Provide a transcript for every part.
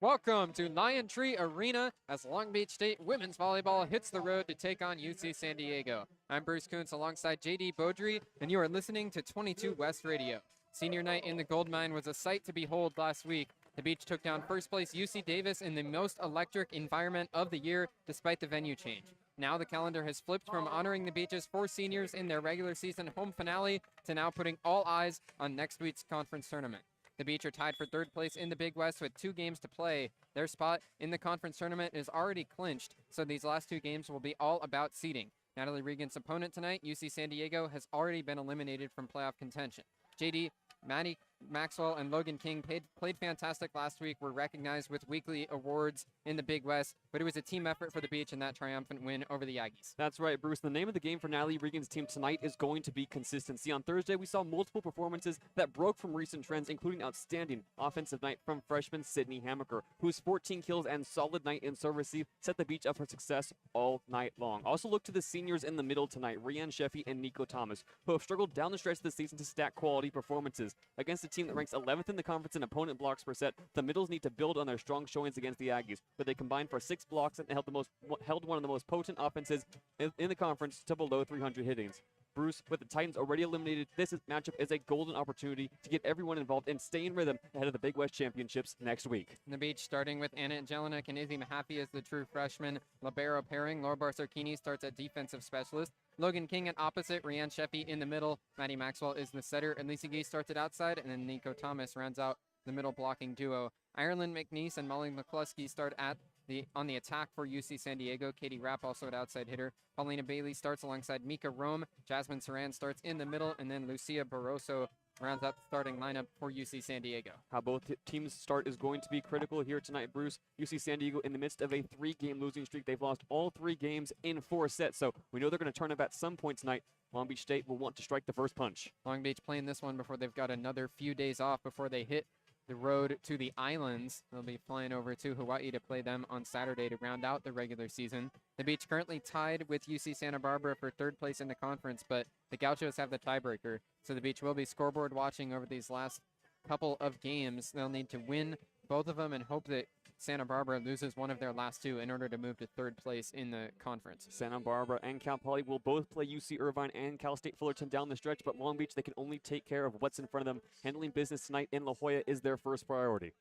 Welcome to Liontree Arena as Long Beach State women's volleyball hits the road to take on UC San Diego. I'm Bruce Kuntz alongside JayDe Beaudry, and you are listening to 22 West Radio. Senior night in the Gold Mine was a sight to behold last week. The Beach took down first place UC Davis in the most electric environment of the year despite the venue change. Now the calendar has flipped from honoring the Beach's 4 seniors in their regular season home finale to now putting all eyes on next week's conference tournament. The Beach are tied for 3rd place in the Big West with 2 games to play. Their spot in the conference tournament is already clinched, so these last 2 games will be all about seeding. Natalie Regan's opponent tonight, UC San Diego, has already been eliminated from playoff contention. JayDe, Maddie Maxwell, and Logan King played fantastic last week, were recognized with weekly awards in the Big West, but it was a team effort for the Beach in that triumphant win over the Aggies. That's right, Bruce. The name of the game for Natalie Regan's team tonight is going to be consistency. On Thursday, we saw multiple performances that broke from recent trends, including outstanding offensive night from freshman Sydney Hamaker, whose 14 kills and solid night in serve receive set the Beach up for success all night long. Also look to the seniors in the middle tonight, Rianne Sheffy and Nico Thomas, who have struggled down the stretch of the season to stack quality performances. Against a team that ranks 11th in the conference in opponent blocks per set, the middles need to build on their strong showings against the Aggies, but they combined for 6 blocks and held one of the most potent offenses in the conference to below 300 hittings. Bruce, with the Titans already eliminated, this matchup is a golden opportunity to get everyone involved and stay in rhythm ahead of the Big West Championships next week. The Beach starting with Anna Jelinek and Izzy Mahaffey as the true freshman libero pairing. Laura Barsarkini starts at defensive specialist. Logan King at opposite, Rianne Sheffy in the middle. Maddie Maxwell is the setter, and Lisa Gee starts at outside, and then Nico Thomas rounds out the middle blocking duo. Ireland McNeese and Molly McCluskey start on the attack for UC San Diego. Katie Rapp also at outside hitter. Paulina Bailey starts alongside Mika Rome. Jasmine Saran starts in the middle, and then Lucia Barroso rounds out the starting lineup for UC San Diego. How both teams start is going to be critical here tonight, Bruce. UC San Diego in the midst of a 3-game losing streak. They've lost all 3 games in 4 sets, so we know they're going to turn up at some point tonight. Long Beach State will want to strike the first punch. Long Beach playing this one before they've got another few days off before they hit the road to the islands. They'll be flying over to Hawaii to play them on Saturday to round out the regular season. The Beach currently tied with UC Santa Barbara for 3rd place in the conference, but the Gauchos have the tiebreaker. So the Beach will be scoreboard watching over these last couple of games. They'll need to win both of them and hope that Santa Barbara loses one of their last 2 in order to move to 3rd place in the conference. Santa Barbara and Cal Poly will both play UC Irvine and Cal State Fullerton down the stretch, but Long Beach, they can only take care of what's in front of them. Handling business tonight in La Jolla is their first priority.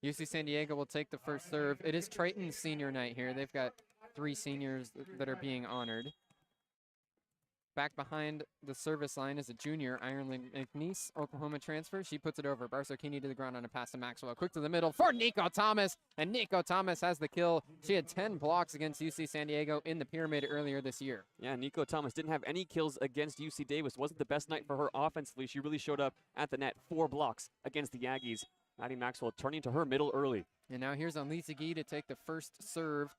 UC San Diego will take the first serve. It is Triton's senior night here. They've got 3 seniors that are being honored. Back behind the service line is a junior, Ireland McNeese, Oklahoma transfer. She puts it over. Barsarkini to the ground on a pass to Maxwell. Quick to the middle for Nico Thomas, and Nico Thomas has the kill. She had 10 blocks against UC San Diego in the pyramid earlier this year. Yeah, Nico Thomas didn't have any kills against UC Davis. Wasn't the best night for her offensively. She really showed up at the net. 4 blocks against the Aggies. Maddie Maxwell turning to her middle early. And now here's Lisa Gee to take the first serve.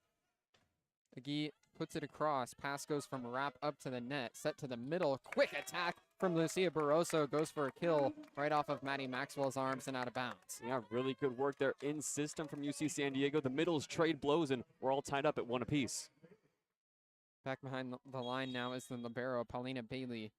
Gee puts it across. Pass goes from Rapp up to the net. Set to the middle. Quick attack from Lucia Barroso. Goes for a kill right off of Maddie Maxwell's arms and out of bounds. Yeah, really good work there in system from UC San Diego. The middles trade blows, and we're all tied up at 1 apiece. Back behind the line now is the libero, Paulina Bailey.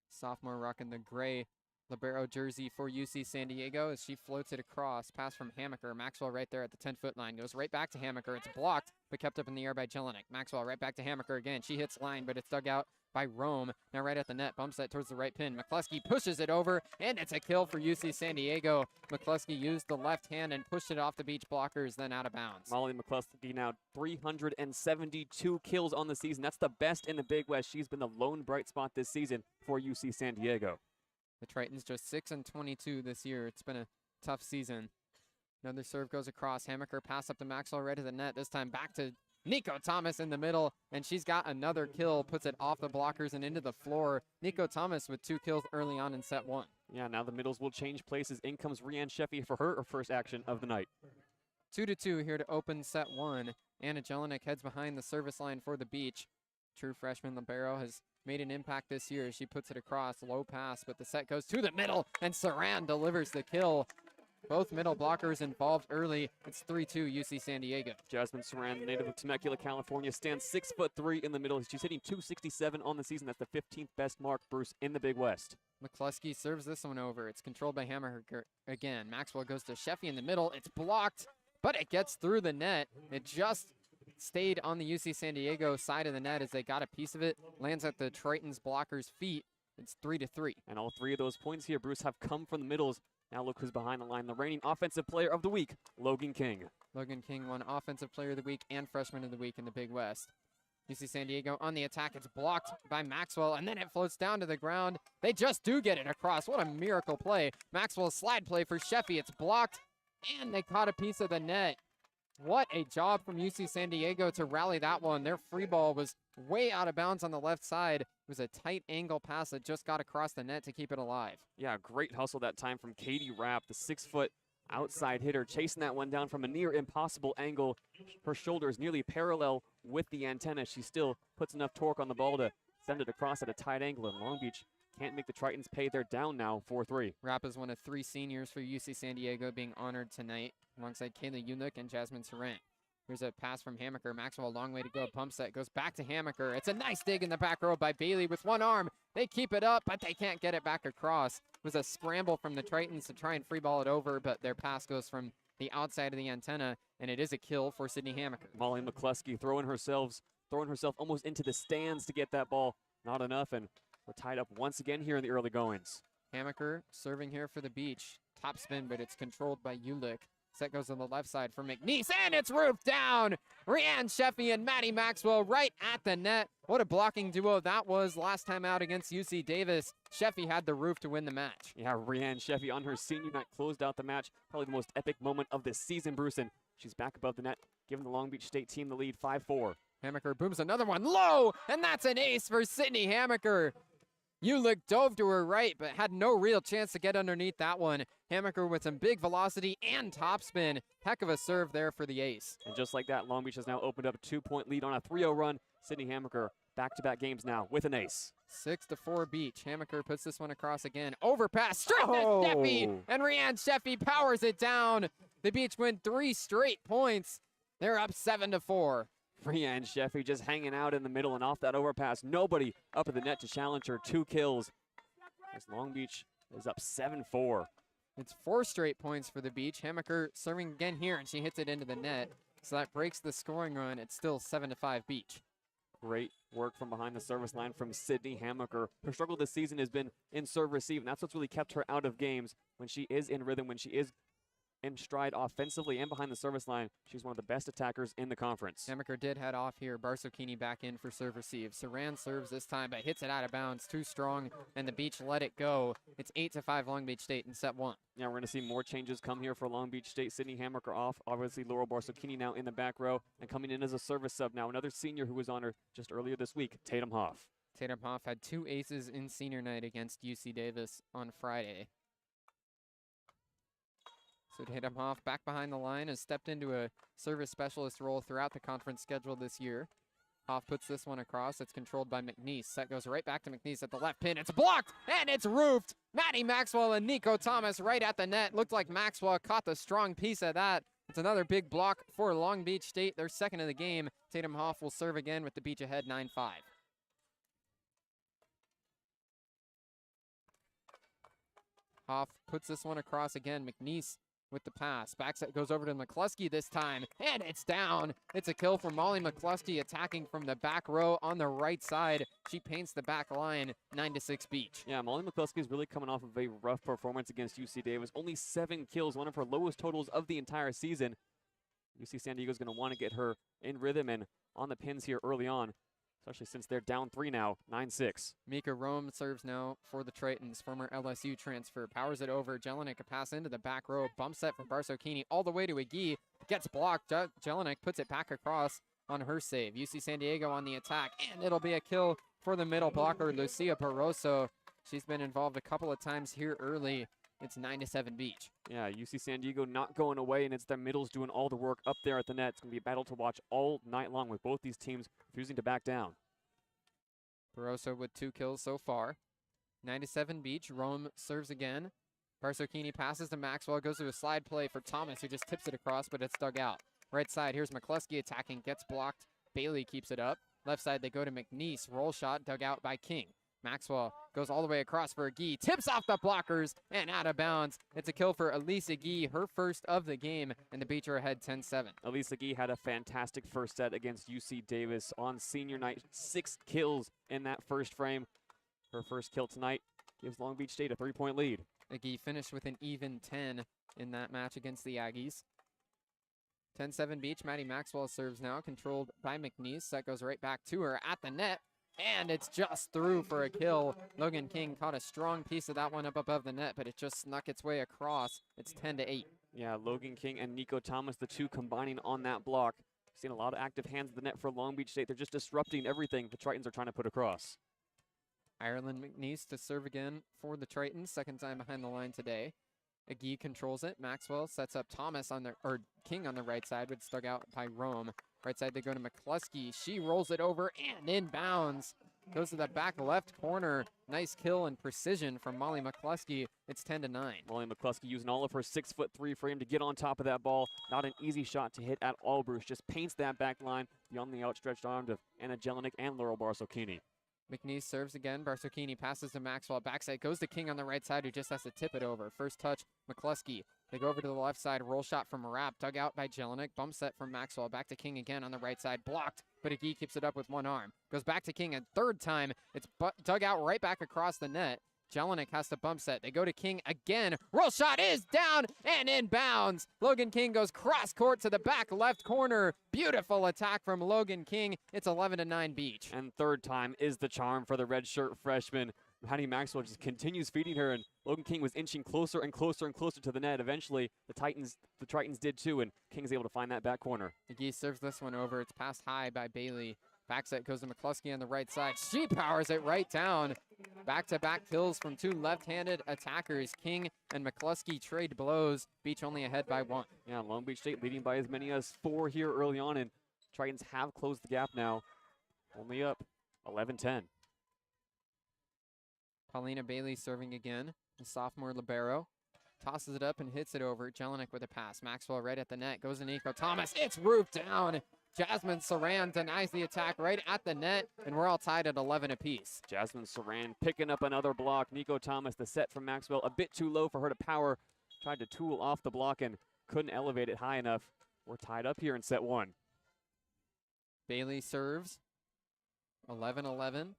Sophomore rocking the gray libero jersey for UC San Diego as she floats it across. Pass from Hamaker. Maxwell right there at the 10-foot line. Goes right back to Hamaker. It's blocked, but kept up in the air by Jelinek. Maxwell right back to Hamaker again. She hits line, but it's dug out by Rome. Now right at the net. Bumps that towards the right pin. McCluskey pushes it over, and it's a kill for UC San Diego. McCluskey used the left hand and pushed it off the Beach blockers, then out of bounds. Molly McCluskey now 372 kills on the season. That's the best in the Big West. She's been the lone bright spot this season for UC San Diego. The Tritons just 6-22 this year. It's been a tough season. Another serve goes across. Hamaker pass up to Maxwell right to the net. This time back to Nico Thomas in the middle, and she's got another kill. Puts it off the blockers and into the floor. Nico Thomas with 2 kills early on in set 1. Yeah, now the middles will change places. In comes Rianne Sheffy for her first action of the night. 2-2 here to open set 1. Anna Jelinek heads behind the service line for the Beach. True freshman libero has made an impact this year as she puts it across. Low pass, but the set goes to the middle, and Saran delivers the kill. both middle blockers involved early. It's 3-2 UC San Diego. Jasmine Saran, the native of Temecula, California, stands 6'3" in the middle. She's hitting .267 on the season. That's the 15th best mark, Bruce, in the Big West. McCluskey serves this one over. It's controlled by Hammerger again. Maxwell goes to Sheffy in the middle. It's blocked, but it gets through the net. It just stayed on the UC San Diego side of the net as they got a piece of it. Lands at the Triton's blocker's feet. It's 3-3. And all three of those points here, Bruce, have come from the middles. Now look who's behind the line. The reigning Offensive Player of the Week, Logan King. Logan King won Offensive Player of the Week and Freshman of the Week in the Big West. UC San Diego on the attack. It's blocked by Maxwell, and then it floats down to the ground. They just do get it across. What a miracle play. Maxwell's slide play for Sheffy. It's blocked, and they caught a piece of the net. What a job from UC San Diego to rally that one. Their free ball was way out of bounds on the left side. It was a tight angle pass that just got across the net to keep it alive. Yeah, great hustle that time from Katie Rapp, the 6-foot outside hitter, chasing that one down from a near impossible angle. Her shoulders nearly parallel with the antenna. She still puts enough torque on the ball to send it across at a tight angle, and Long Beach can't make the Tritons pay. They're down now 4-3. Rapp is one of 3 seniors for UC San Diego being honored tonight alongside Kayla Unick and Jasmine Sarant. Here's a pass from Hammaker. Maxwell, a long way to go. Pump set goes back to Hammaker. It's a nice dig in the back row by Bailey with one arm. They keep it up, but they can't get it back across. It was a scramble from the Tritons to try and free ball it over, but their pass goes from the outside of the antenna, and it is a kill for Sydney Hammaker. Molly McCluskey throwing herself almost into the stands to get that ball. Not enough, and we're tied up once again here in the early goings. Hammaker serving here for the Beach. Top spin, but it's controlled by Ulick. Set goes on the left side for McNeese, and it's roofed down. Rianne Sheffy and Maddie Maxwell right at the net. What a blocking duo that was last time out against UC Davis. Sheffy had the roof to win the match. Yeah, Rianne Sheffy on her senior night closed out the match. Probably the most epic moment of this season, Bruce, and she's back above the net, giving the Long Beach State team the lead 5-4. Hammaker booms another one low, and that's an ace for Sydney Hammaker. Ulick dove to her right, but had no real chance to get underneath that one. Hammaker with some big velocity and topspin. Heck of a serve there for the ace. And just like that, Long Beach has now opened up a 2-point lead on a 3-0 run. Sydney Hammaker back-to-back games now with an ace. 6-4 Beach. Hammaker puts this one across again. Overpass straight to Sheffy, and Rianne Sheffy powers it down. The Beach win 3 straight points. They're up 7-4. Rianne Sheffy just hanging out in the middle and off that overpass. Nobody up at the net to challenge her. 2 kills. As Long Beach is up 7-4. It's 4 straight points for the Beach. Hammaker serving again here, and she hits it into the net. So that breaks the scoring run. It's still 7-5 Beach. Great work from behind the service line from Sydney Hammaker. Her struggle this season has been in serve receive, and that's what's really kept her out of games. When she is in rhythm, when she is in stride offensively and behind the service line, she's one of the best attackers in the conference. Hammaker did head off here. Barsokini back in for serve receive. Saran serves this time, but hits it out of bounds. Too strong, and the Beach let it go. It's 8-5 Long Beach State in set 1. Yeah, we're going to see more changes come here for Long Beach State. Sydney Hammaker off. Obviously, Laurel Barsokini now in the back row and coming in as a service sub now. Another senior who was honored just earlier this week, Tatum Hoff. Tatum Hoff had 2 aces in senior night against UC Davis on Friday. So Tatum Hoff back behind the line has stepped into a service specialist role throughout the conference schedule this year. Hoff puts this one across. It's controlled by McNeese. Set goes right back to McNeese at the left pin. It's blocked, and it's roofed. Maddie Maxwell and Nico Thomas right at the net. Looked like Maxwell caught the strong piece of that. It's another big block for Long Beach State. Their second of the game. Tatum Hoff will serve again with the Beach ahead 9-5. Hoff puts this one across again. McNeese with the pass. Backset goes over to McCluskey this time, and it's down. It's a kill for Molly McCluskey attacking from the back row on the right side. She paints the back line, 9-6 Beach. Yeah, Molly McCluskey is really coming off of a rough performance against UC Davis. Only 7 kills, one of her lowest totals of the entire season. UC San Diego is going to want to get her in rhythm and on the pins here early on, especially since they're down 3 now, 9-6. Mika Rome serves now for the Tritons, former LSU transfer. Powers it over. Jelinek a pass into the back row. Bump set from Barsokini all the way to Agee. Gets blocked. Jelinek puts it back across on her save. UC San Diego on the attack, and it'll be a kill for the middle blocker, Lucia Barroso. She's been involved a couple of times here early. It's 9-7 Beach. Yeah, UC San Diego not going away, and it's their middles doing all the work up there at the net. It's going to be a battle to watch all night long with both these teams refusing to back down. Barroso with 2 kills so far. 9-7 Beach. Rome serves again. Barsocchini passes to Maxwell, goes to a slide play for Thomas, who just tips it across, but it's dug out. Right side, here's McCluskey attacking, gets blocked. Bailey keeps it up. Left side, they go to McNeese. Roll shot, dug out by King. Maxwell goes all the way across for Agee, tips off the blockers and out of bounds. It's a kill for Elise Agee, her first of the game, and the Beach are ahead 10-7. Elise Agee had a fantastic first set against UC Davis on senior night. 6 kills in that first frame. Her first kill tonight gives Long Beach State a 3-point lead. Agee finished with an even 10 in that match against the Aggies. 10-7 Beach. Maddie Maxwell serves now, controlled by McNeese. Set goes right back to her at the net. And it's just through for a kill. Logan King caught a strong piece of that one up above the net, but it just snuck its way across. It's 10-8. Yeah, Logan King and Nico Thomas, the two combining on that block. Seen a lot of active hands at the net for Long Beach State. They're just disrupting everything the Tritons are trying to put across. Ireland McNeese to serve again for the Tritons. Second time behind the line today. Agee controls it. Maxwell sets up Thomas on the, or King on the right side, but it's dug out by Rome. Right side, they go to McCluskey. She rolls it over and inbounds. Goes to the back left corner. Nice kill and precision from Molly McCluskey. It's 10-9. Molly McCluskey using all of her 6'3" frame to get on top of that ball. Not an easy shot to hit at all, Bruce. Just paints that back line beyond the outstretched arms of Anna Jelinek and Laurel Barsocchini. McNeese serves again. Barsocchini passes to Maxwell. Backside goes to King on the right side, who just has to tip it over. First touch, McCluskey. They go over to the left side. Roll shot from Rapp. Dug out by Jelinek. Bump set from Maxwell. Back to King again on the right side. Blocked, but Agee keeps it up with one arm. Goes back to King a third time. It's dug out right back across the net. Jelinek has to bump set. They go to King again. Roll shot is down and inbounds. Logan King goes cross court to the back left corner. Beautiful attack from Logan King. It's 11-9 Beach. And third time is the charm for the redshirt freshman. Maddie Maxwell just continues feeding her, and Logan King was inching closer and closer and closer to the net. Eventually, the Tritons did too, and King's able to find that back corner. Agee serves this one over. It's passed high by Bailey. Backset goes to McCluskey on the right side. She powers it right down. Back-to-back kills from two left-handed attackers. King and McCluskey trade blows. Beach only ahead by 1. Yeah, Long Beach State leading by as many as 4 here early on, and Tritons have closed the gap now. Only up 11-10. Paulina Bailey serving again. The sophomore libero. Tosses it up and hits it over. Jelinek with a pass. Maxwell right at the net. Goes to Nico Thomas. It's roofed down. Jasmine Saran denies the attack right at the net, and we're all tied at 11 apiece. Jasmine Saran picking up another block. Nico Thomas, the set from Maxwell, a bit too low for her to power. Tried to tool off the block and couldn't elevate it high enough. We're tied up here in set 1. Bailey serves. 11-11.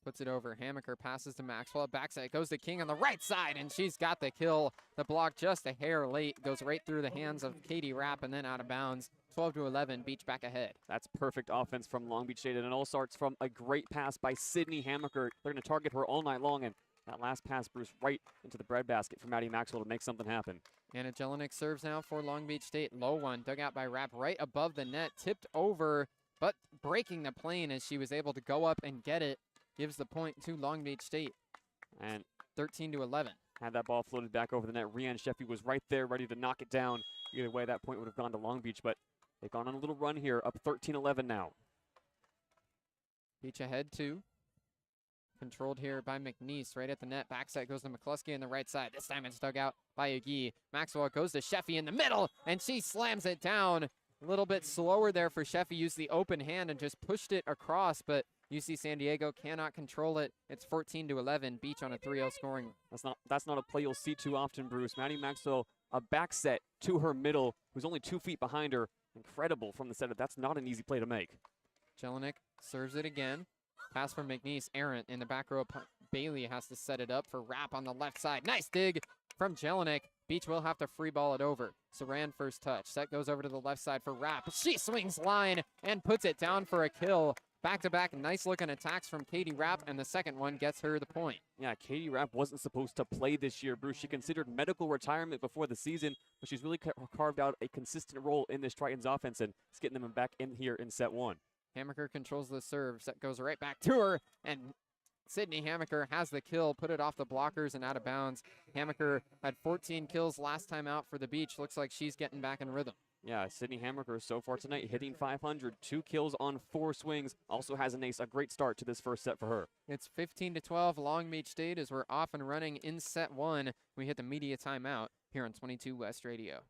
Puts it over. Hammaker passes to Maxwell. Backside goes to King on the right side, and she's got the kill. The block just a hair late. Goes right through the hands of Katie Rapp and then out of bounds. 12-11, Beach back ahead. That's perfect offense from Long Beach State, and it all starts from a great pass by Sydney Hammaker. They're going to target her all night long, and that last pass, Bruce, right into the breadbasket for Maddie Maxwell to make something happen. Anna Jelinek serves now for Long Beach State. Low one, dug out by Rapp right above the net. Tipped over, but breaking the plane as she was able to go up and get it. Gives the point to Long Beach State. And 13-11. Had that ball floated back over the net. Rianne Sheffy was right there ready to knock it down. Either way, that point would have gone to Long Beach, but they've gone on a little run here, up 13-11 now. Beach ahead 2. Controlled here by McNeese right at the net. Backside goes to McCluskey on the right side. This time it's dug out by Agee. Maxwell goes to Sheffy in the middle, and she slams it down. A little bit slower there for Sheffy. Used the open hand and just pushed it across, but UC San Diego cannot control it. It's 14-11. Beach on a 3-0 scoring. That's not a play you'll see too often, Bruce. Maddie Maxwell, a back set to her middle, who's only 2 feet behind her. Incredible from the setup. That's not an easy play to make. Jelinek serves it again. Pass from McNeese. Errant in the back row. Bailey has to set it up for Rapp on the left side. Nice dig from Jelinek. Beach will have to free ball it over. Saran first touch. Set goes over to the left side for Rapp. She swings line and puts it down for a kill. Back-to-back nice-looking attacks from Katie Rapp, and the second one gets her the point. Yeah, Katie Rapp wasn't supposed to play this year, Bruce. She considered medical retirement before the season, but she's really carved out a consistent role in this Tritons offense, and it's getting them back in here in set 1. Hammaker controls the serve. Set goes right back to her, and Sydney Hammaker has the kill, put it off the blockers and out of bounds. Hammaker had 14 kills last time out for the Beach. Looks like she's getting back in rhythm. Yeah, Sydney Hammaker so far tonight hitting 500, 2 kills on 4 swings. Also has an ace, a great start to this first set for her. It's 15-12 Long Beach State as we're off and running in set 1. We hit the media timeout here on 22 West Radio.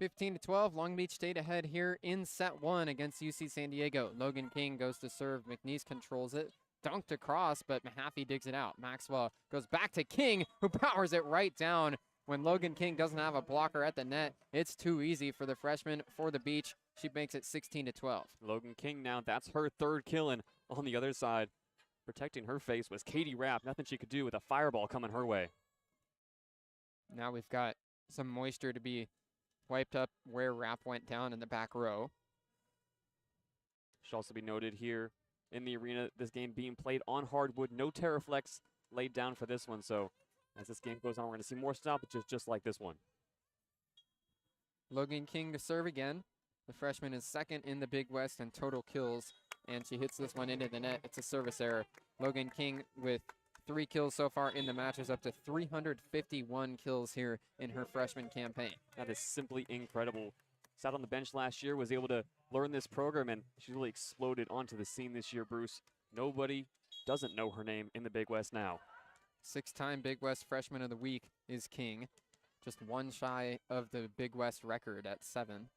(15-12) Long Beach State ahead here in set 1 against UC San Diego. Logan King goes to serve. McNeese controls it. Dunked across, but Mahaffey digs it out. Maxwell goes back to King, who powers it right down. When Logan King doesn't have a blocker at the net, it's too easy for the freshman for the Beach. She makes it 16-12. Logan King now, that's her 3rd kill, and on the other side, protecting her face was Katie Rapp. Nothing she could do with a fireball coming her way. Now we've got some moisture to be wiped up where Rapp went down in the back row. Should also be noted here in the arena, this game being played on hardwood. No Terraflex laid down for this one, so as this game goes on, we're going to see more stoppages just like this one. Logan King to serve again. The freshman is 2nd in the Big West in total kills, and she hits this one into the net. It's a service error. Logan King with 3 kills so far in the match is up to 351 kills here in her freshman campaign. That is simply incredible. Sat on the bench last year, was able to learn this program, and she really exploded onto the scene this year, Bruce. Nobody doesn't know her name in the Big West now. 6-time Big West Freshman of the Week is King. Just 1 shy of the Big West record at 7.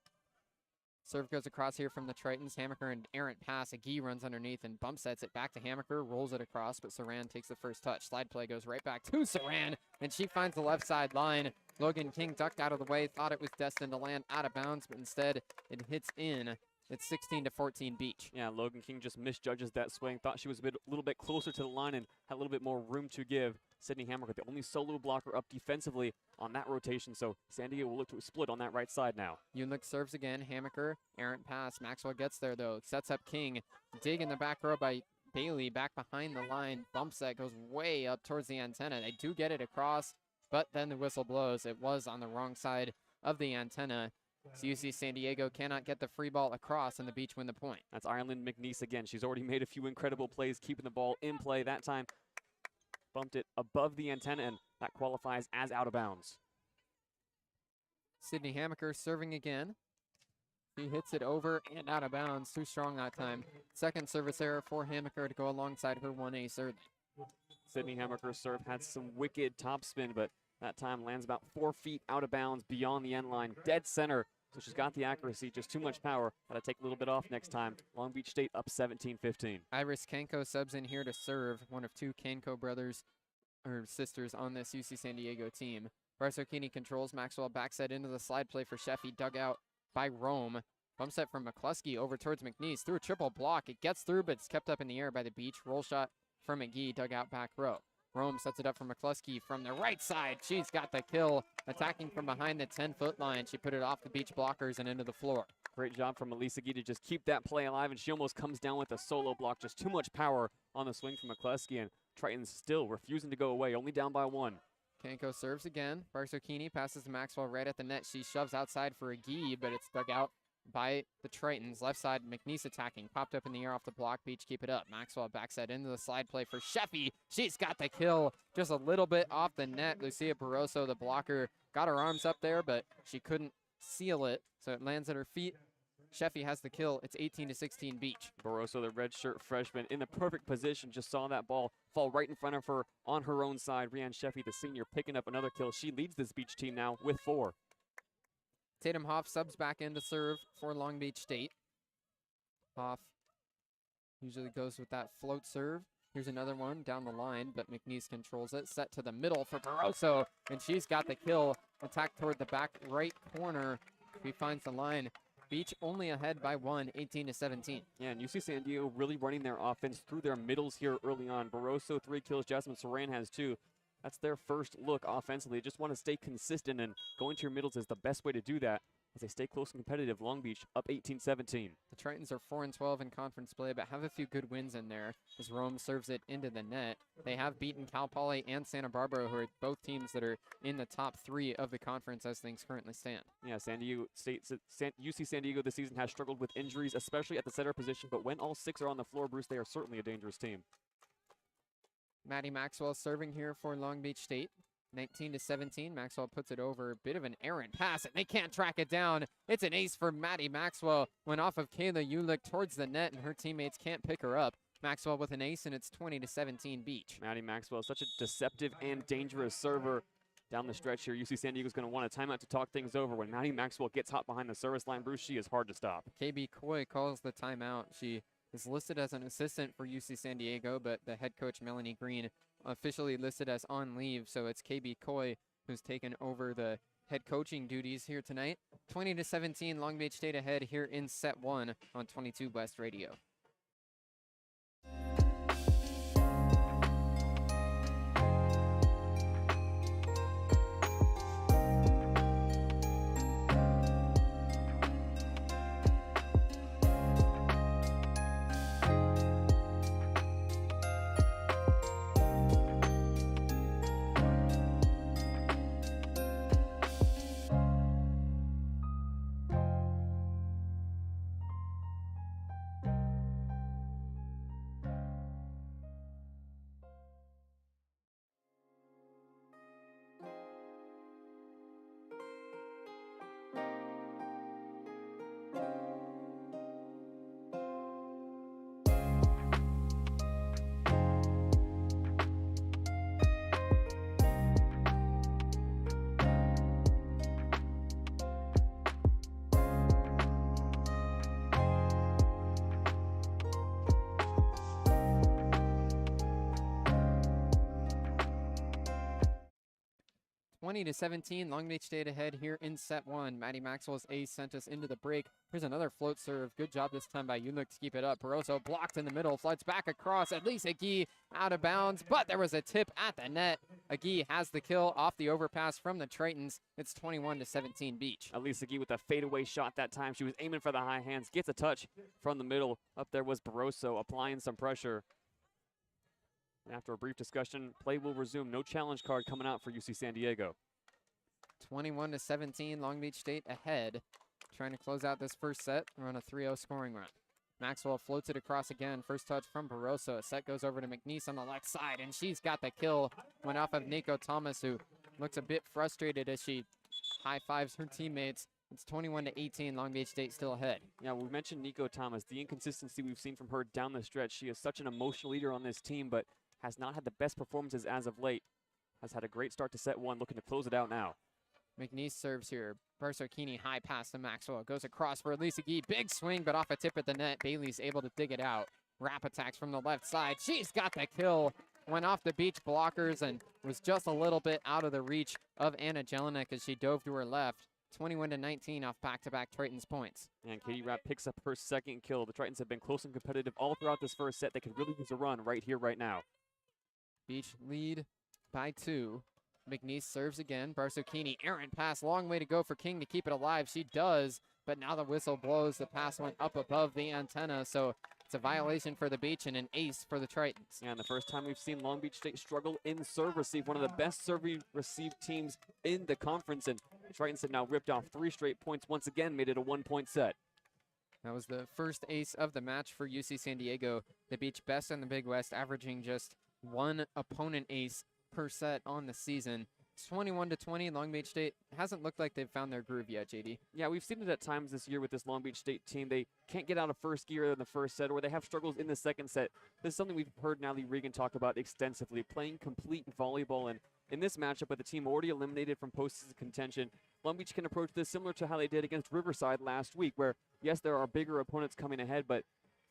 Serve goes across here from the Tritons. Hammaker and errant pass. Agee runs underneath and bump sets it back to Hammaker, rolls it across, but Saran takes the first touch. Slide play goes right back to Saran, and she finds the left side line. Logan King ducked out of the way, thought it was destined to land out of bounds, but instead it hits in. It's 16-14 Beach. Yeah, Logan King just misjudges that swing. Thought she was a little bit closer to the line and had a little bit more room to give. Sydney Hammaker, the only solo blocker up defensively on that rotation, so San Diego will look to split on that right side now. Unlick serves again. Hammaker, errant pass. Maxwell gets there, though. Sets up King. Dig in the back row by Bailey. Back behind the line. Bump set goes way up towards the antenna. They do get it across, but then the whistle blows. It was on the wrong side of the antenna. So UC San Diego cannot get the free ball across, and the Beach win the point. That's Ireland McNeese again. She's already made a few incredible plays, keeping the ball in play. That time, bumped it above the antenna, and that qualifies as out of bounds. Sydney Hammaker serving again. He hits it over and out of bounds. Too strong that time. 2nd service error for Hammaker to go alongside her 1A serve. Sydney Hammaker's serve had some wicked topspin, but that time lands about 4 feet out of bounds beyond the end line, dead center. So she's got the accuracy, just too much power. Got to take a little bit off next time. Long Beach State up 17-15. Iris Kanko subs in here to serve, one of 2 Kanko brothers or sisters on this UC San Diego team. Barsokini controls. Maxwell backset into the slide play for Sheffy, dug out by Rome. Bump set from McCluskey over towards McNeese. Through a triple block. It gets through, but it's kept up in the air by the Beach. Roll shot from McGee, dug out back row. Rome sets it up for McCluskey from the right side. She's got the kill. Attacking from behind the 10-foot line. She put it off the Beach blockers and into the floor. Great job from Elisa Gee to just keep that play alive, and she almost comes down with a solo block. Just too much power on the swing from McCluskey, and Triton's still refusing to go away, only down by 1. Kanko serves again. Barsokini passes to Maxwell right at the net. She shoves outside for a Gee, but it's dug out by the Tritons. Left side, McNeese attacking. Popped up in the air off the block. Beach, keep it up. Maxwell backside into the slide play for Sheffy. She's got the kill just a little bit off the net. Lucia Barroso, the blocker, got her arms up there, but she couldn't seal it, so it lands at her feet. Sheffy has the kill. It's 18-16 Beach. Barroso, the redshirt freshman, in the perfect position, just saw that ball fall right in front of her on her own side. Rianne Sheffy, the senior, picking up another kill. She leads this Beach team now with 4. Tatum Hoff subs back in to serve for Long Beach State. Hoff usually goes with that float serve. Here's another one down the line, but McNeese controls it. Set to the middle for Barroso, and she's got the kill. Attack toward the back right corner. He finds the line. Beach only ahead by 1, 18-17. Yeah, and UC San Diego really running their offense through their middles here early on. Barroso, 3 kills. Jasmine Saran has 2. That's their first look offensively. Just want to stay consistent, and going to your middles is the best way to do that as they stay close and competitive. Long Beach up 18-17. The Tritons are 4-12 in conference play, but have a few good wins in there as Rome serves it into the net. They have beaten Cal Poly and Santa Barbara, who are both teams that are in the top 3 of the conference as things currently stand. Yeah, UC San Diego this season has struggled with injuries, especially at the center position, but when all 6 are on the floor, Bruce, they are certainly a dangerous team. Maddie Maxwell serving here for Long Beach State. 19-17, Maxwell puts it over. A bit of an errant pass, and they can't track it down. It's an ace for Maddie Maxwell. Went off of Kayla Ulick towards the net, and her teammates can't pick her up. Maxwell with an ace, and it's 20-17 Beach. Maddie Maxwell, such a deceptive and dangerous server down the stretch here. UC San Diego's going to want a timeout to talk things over. When Maddie Maxwell gets hot behind the service line, Bruce, she is hard to stop. KB Coy calls the timeout. She is listed as an assistant for UC San Diego, but the head coach, Melanie Green, officially listed as on leave, so it's KB Coy who's taken over the head coaching duties here tonight. 20-17, Long Beach State ahead here in set 1 on 22 West Radio. To 17, Long Beach State ahead here in set 1. Maddie Maxwell's ace sent us into the break. Here's another float serve. Good job this time by Ulick to keep it up. Barroso blocked in the middle, floats back across. Elise Agee out of bounds, but there was a tip at the net. Agee has the kill off the overpass from the Tritons. It's 21-17 Beach. Elise Agee with a fadeaway shot that time. She was aiming for the high hands, gets a touch from the middle. Up there was Barroso applying some pressure. After a brief discussion, play will resume. No challenge card coming out for UC San Diego. 21-17, Long Beach State ahead. Trying to close out this first set. We're on a 3-0 scoring run. Maxwell floats it across again. First touch from Barroso. A set goes over to McNeese on the left side, and she's got the kill. Went off of Nico Thomas, who looks a bit frustrated as she high-fives her teammates. It's 21-18, Long Beach State still ahead. Yeah, we mentioned Nico Thomas, the inconsistency we've seen from her down the stretch. She is such an emotional leader on this team, but has not had the best performances as of late. Has had a great start to set 1, looking to close it out now. McNeese serves here. Barsokini high pass to Maxwell. Goes across for Elise Agee. Big swing, but off a tip at the net. Bailey's able to dig it out. Wrap attacks from the left side. She's got the kill. Went off the Beach blockers and was just a little bit out of the reach of Anna Jelinek as she dove to her left. 21-19 off back-to-back Tritons points. And Katie Rapp picks up her second kill. The Tritons have been close and competitive all throughout this first set. They could really use a run right here, right now. Beach lead by 2. McNeese serves again. Barsokini, errant pass, long way to go for King to keep it alive. She does, but now the whistle blows. The pass went up above the antenna, so it's a violation for the Beach and an ace for the Tritons. Yeah, and the first time we've seen Long Beach State struggle in serve receive, one of the best serve receive teams in the conference, and the Tritons have now ripped off 3 straight points once again, made it a 1-point set. That was the first ace of the match for UC San Diego. The Beach best in the Big West, averaging just one opponent ace per set on the season. It's 21-20. Long Beach State hasn't looked like they've found their groove yet, JD. Yeah, we've seen it at times this year with this Long Beach State team. They can't get out of first gear in the first set, or they have struggles in the second set. This is something we've heard Natalie Regan talk about extensively, playing complete volleyball. And in this matchup with the team already eliminated from postseason contention, Long Beach can approach this similar to how they did against Riverside last week, where, yes, there are bigger opponents coming ahead, but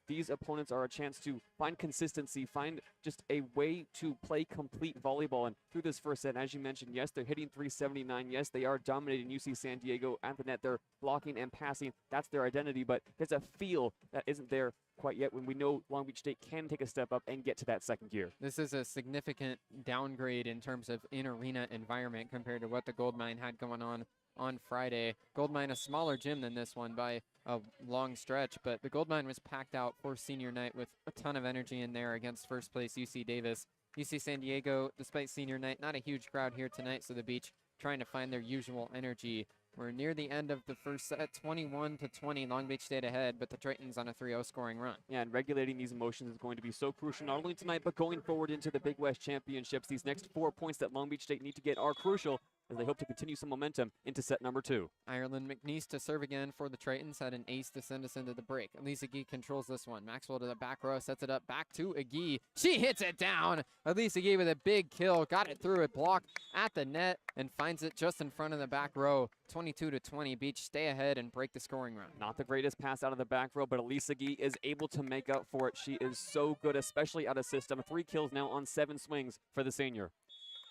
these opponents are a chance to find consistency, find just a way to play complete volleyball. And through this first set, as you mentioned, yes, they're hitting 379. Yes, they are dominating UC San Diego at the net. They're blocking and passing. That's their identity, but there's a feel that isn't there quite yet when we know Long Beach State can take a step up and get to that second gear. This is a significant downgrade in terms of in-arena environment compared to what the Goldmine had going on Friday. Goldmine, a smaller gym than this one by a long stretch, but the Goldmine was packed out for senior night with a ton of energy in there against first place UC Davis. UC San Diego, despite senior night, not a huge crowd here tonight, so the Beach trying to find their usual energy. We're near the end of the first set, 21-20. Long Beach State ahead, but the Tritons on a 3-0 scoring run. Yeah, and regulating these emotions is going to be so crucial, not only tonight, but going forward into the Big West Championships. These next 4 points that Long Beach State need to get are crucial as they hope to continue some momentum into set number 2. Ireland McNeese to serve again for the Tritons, had an ace to send us into the break. Elise Agee controls this one. Maxwell to the back row, sets it up back to Agee. She hits it down. Elise Agee with a big kill, got it through it, blocked at the net, and finds it just in front of the back row. 22-20. Beach stay ahead and break the scoring run. Not the greatest pass out of the back row, but Elise Agee is able to make up for it. She is so good, especially out of system. 3 kills now on 7 swings for the senior.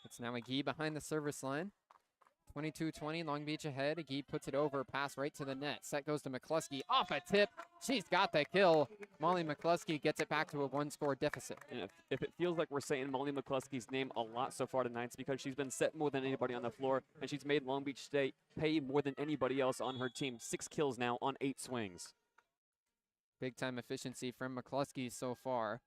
It's now Agee behind the service line. 22-20, Long Beach ahead. Agee puts it over, pass right to the net. Set goes to McCluskey, off a tip. She's got the kill. Molly McCluskey gets it back to a 1-score deficit. And if it feels like we're saying Molly McCluskey's name a lot so far tonight, it's because she's been set more than anybody on the floor, and she's made Long Beach State pay more than anybody else on her team. 6 kills now on 8 swings. Big time efficiency from McCluskey so far.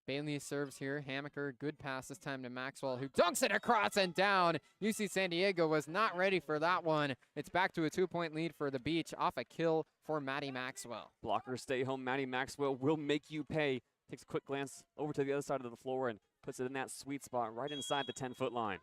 Bailey serves here. Hammaker, good pass this time to Maxwell, who dunks it across and down. UC San Diego was not ready for that one. It's back to a 2-point lead for the Beach off a kill for Maddie Maxwell. Blockers stay home. Maddie Maxwell will make you pay. Takes a quick glance over to the other side of the floor and puts it in that sweet spot right inside the 10-foot line.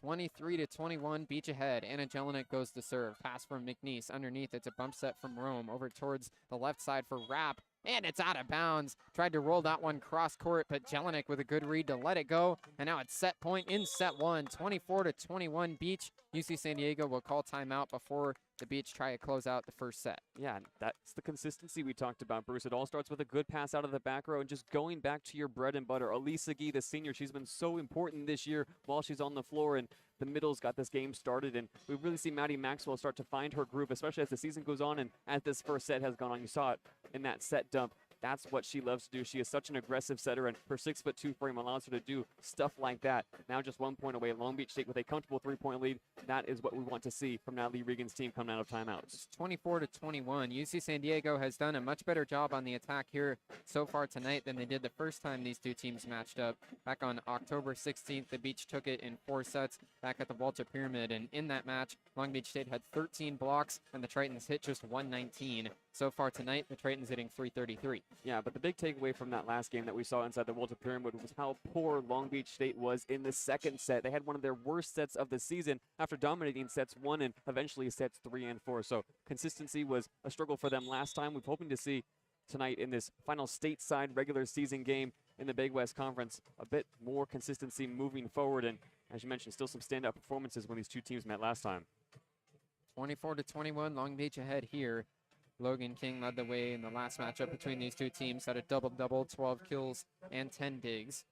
23-21, Beach ahead. Anna Jelinek goes to serve. Pass from McNeese. Underneath, it's a bump set from Rome over towards the left side for Rapp. And it's out of bounds. Tried to roll that one cross court, but Jelinek with a good read to let it go. And now it's set point in set 1, 24-21 Beach. UC San Diego will call timeout before the Beach try to close out the first set. Yeah, that's the consistency we talked about, Bruce. It all starts with a good pass out of the back row and just going back to your bread and butter. Elise Agee, the senior, she's been so important this year while she's on the floor, and the middle's got this game started. And we really see Maddie Maxwell start to find her groove, especially as the season goes on and as this first set has gone on. You saw it in that set dump. That's what she loves to do. She is such an aggressive setter, and her 6'2" frame allows her to do stuff like that. Now just 1 point away. Long Beach State with a comfortable 3-point lead. That is what we want to see from Natalie Regan's team coming out of timeouts. It's 24-21. UC San Diego has done a much better job on the attack here so far tonight than they did the first time these two teams matched up. Back on October 16th, the Beach took it in 4 sets back at the Walter Pyramid, and in that match, Long Beach State had 13 blocks, and the Tritons hit just 119. So far tonight, the Tritons hitting 333. Yeah, but the big takeaway from that last game that we saw inside the Walter Pyramid was how poor Long Beach State was in the second set. They had one of their worst sets of the season after dominating sets 1 and eventually sets 3 and 4. So consistency was a struggle for them last time. We're hoping to see tonight in this final stateside regular season game in the Big West Conference a bit more consistency moving forward. And as you mentioned, still some standout performances when these two teams met last time. 24-21, Long Beach ahead here. Logan King led the way in the last matchup between these two teams, had a double-double, 12 kills and 10 digs.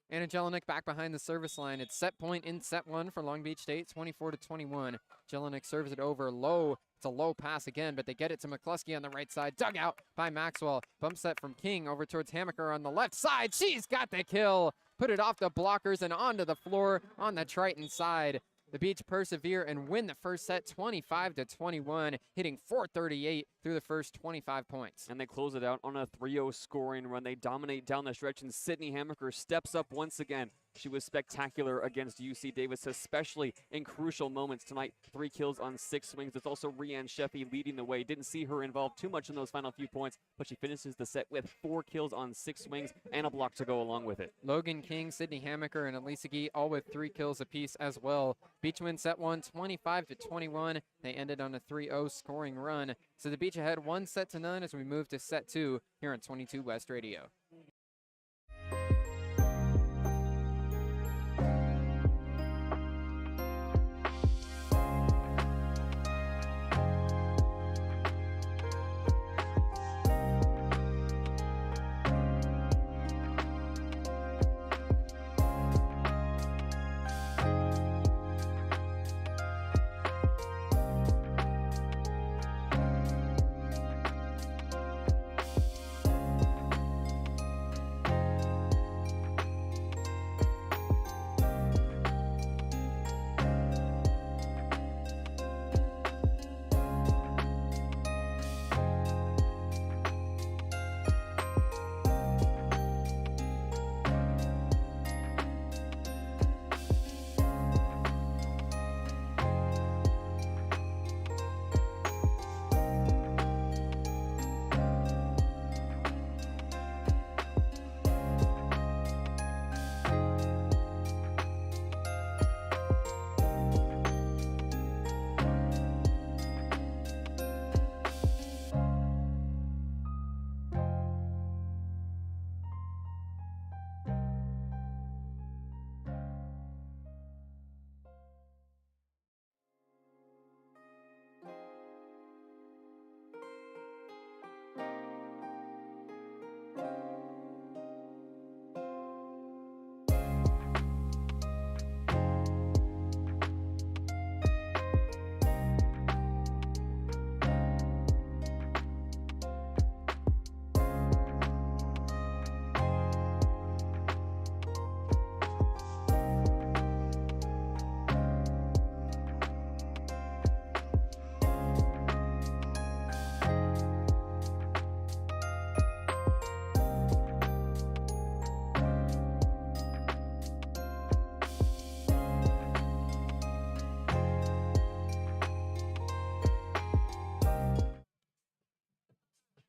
Anna Jelinek back behind the service line. It's set point in set 1 for Long Beach State, 24-21. Jelinek serves it over low. It's a low pass again, but they get it to McCluskey on the right side. Dug out by Maxwell. Bump set from King over towards Hammaker on the left side. She's got the kill. Put it off the blockers and onto the floor on the Triton side. The Beach persevere and win the first set 25-21, hitting 438 through the first 25 points. And they close it out on a 3-0 scoring run. They dominate down the stretch, and Sydney Hammaker steps up once again. She was spectacular against UC Davis, especially in crucial moments tonight. 3 kills on 6 swings. There's also Rianne Sheffy leading the way. Didn't see her involved too much in those final few points, but she finishes the set with 4 kills on 6 swings and a block to go along with it. Logan King, Sydney Hamaker, and Elisa Gee all with 3 kills apiece as well. Beach win set 1, 25-21. They ended on a 3-0 scoring run. So the Beach ahead 1-0 as we move to set 2 here on 22 West Radio.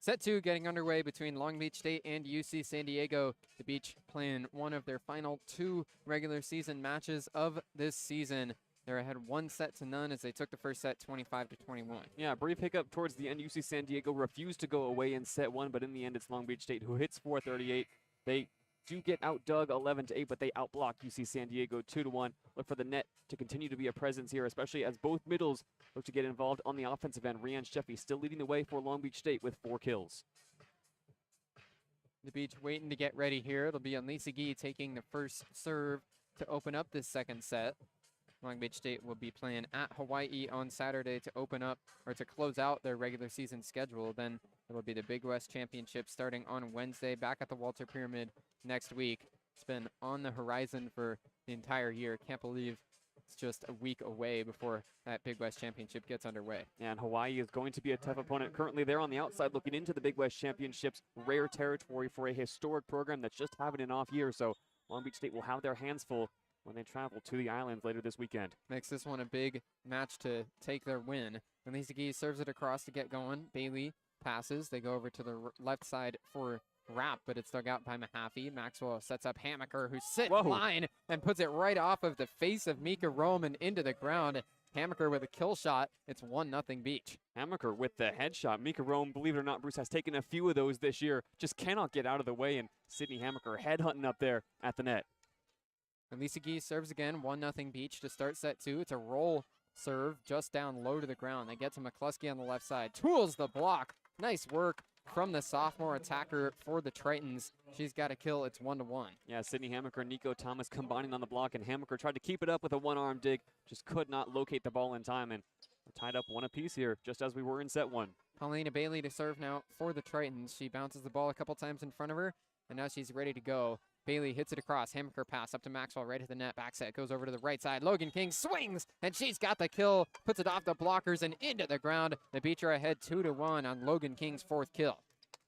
Set 2 getting underway between Long Beach State and UC San Diego. The Beach playing one of their final 2 regular season matches of this season. They're ahead 1-0 as they took the first set 25-21. Yeah, a brief hiccup towards the end. UC San Diego refused to go away in set 1, but in the end it's Long Beach State who hits 438. They do get outdug 11-8, but they outblock UC San Diego 2-1. Look for the net to continue to be a presence here, especially as both middles look to get involved on the offensive end. Rianne Sheffy still leading the way for Long Beach State with 4 kills. The Beach waiting to get ready here. It'll be Elisa Gee taking the first serve to open up this second set. Long Beach State will be playing at Hawaii on Saturday to open up or to close out their regular season schedule. Then it will be the Big West Championship starting on Wednesday back at the Walter Pyramid next week. It's been on the horizon for the entire year. Can't believe it's just a week away before that Big West Championship gets underway. And Hawaii is going to be a tough opponent. Currently, they're on the outside looking into the Big West Championships. Rare territory for a historic program that's just having an off year. So Long Beach State will have their hands full when they travel to the islands later this weekend. Makes this one a big match to take their win. Elisa Gee serves it across to get going. Bailey passes. They go over to the left side for Rapp, but it's dug out by Mahaffey. Maxwell sets up Hamaker, who sits line and puts it right off of the face of Mika Rome and into the ground. Hamaker with a kill shot. It's 1-0 Beach. Hamaker with the headshot. Mika Rome, believe it or not, Bruce, has taken a few of those this year. Just cannot get out of the way, and Sydney Hamaker headhunting up there at the net. Elisa Gee serves again, 1-0 Beach to start set 2. It's a roll serve just down low to the ground. They get to McCluskey on the left side. Tools the block. Nice work from the sophomore attacker for the Tritons. She's got a kill. It's 1-1. Yeah, Sydney Hamaker and Nico Thomas combining on the block, and Hamaker tried to keep it up with a one-arm dig. Just could not locate the ball in time, and we're tied up 1 apiece here, just as we were in set 1. Paulina Bailey to serve now for the Tritons. She bounces the ball a couple times in front of her, and now she's ready to go. Bailey hits it across. Hamaker pass up to Maxwell right at the net. Back set goes over to the right side. Logan King swings, and she's got the kill. Puts it off the blockers and into the ground. The Beach are ahead 2-1 on Logan King's 4th kill.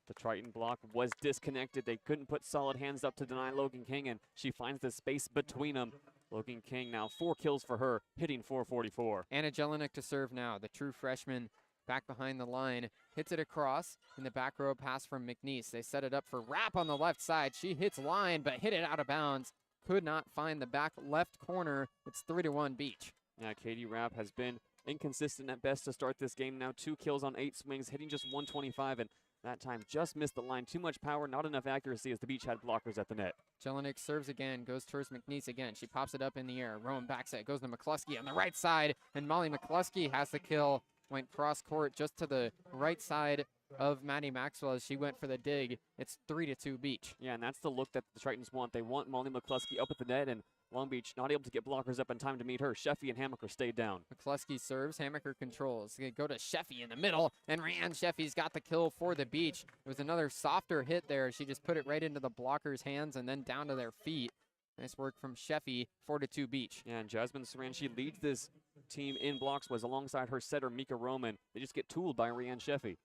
The Triton block was disconnected. They couldn't put solid hands up to deny Logan King, and she finds the space between them. Logan King now 4 kills for her, hitting .444. Anna Jelinek to serve now. The true freshman back behind the line, hits it across in the back row pass from McNeese. They set it up for Rapp on the left side. She hits line, but hit it out of bounds. Could not find the back left corner. It's 3-1 Beach. Yeah, Katie Rapp has been inconsistent at best to start this game. Now 2 kills on 8 swings, hitting just 125, and that time just missed the line. Too much power, not enough accuracy as the Beach had blockers at the net. Jelinek serves again, goes towards McNeese again. She pops it up in the air. Rowan backs it, goes to McCluskey on the right side, and Molly McCluskey has the kill. Went cross court just to the right side of Maddie Maxwell as she went for the dig. It's 3-2 Beach. Yeah, and that's the look that the Tritons want. They want Molly McCluskey up at the net, and Long Beach not able to get blockers up in time to meet her. Sheffy and Hammaker stayed down. McCluskey serves, Hammaker controls. They go to Sheffy in the middle, and Rhiann Sheffy's got the kill for the Beach. It was another softer hit there. She just put it right into the blockers' hands and then down to their feet. Nice work from Sheffy, 4-2 Beach. Yeah, and Jasmine Saran, she leads this team in blocks, was alongside her setter, Mika Roman. They just get tooled by Rhiann Sheffy.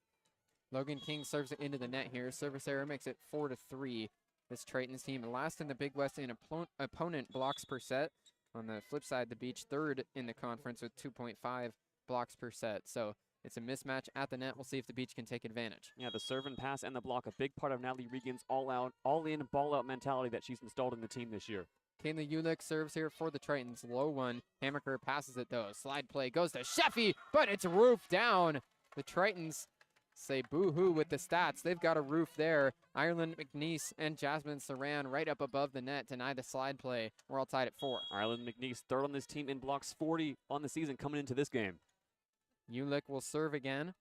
Logan King serves it into the net here. Service error makes it 4-3. This Triton's team last in the Big West in opponent blocks per set. On the flip side, the Beach third in the conference with 2.5 blocks per set. So it's a mismatch at the net. We'll see if the Beach can take advantage. Yeah, the serve and pass and the block, a big part of Natalie Regan's all-out, all-in, ball-out mentality that she's installed in the team this year. Kayla Ulick serves here for the Tritons. Low one. Hammaker passes it, though. Slide play goes to Sheffy, but it's roofed down. The Tritons say boo-hoo with the stats. They've got a roof there. Ireland McNeese and Jasmine Saran right up above the net deny the slide play. We're all tied at 4. Ireland McNeese third on this team in blocks, 40 on the season coming into this game. Ulick will serve again.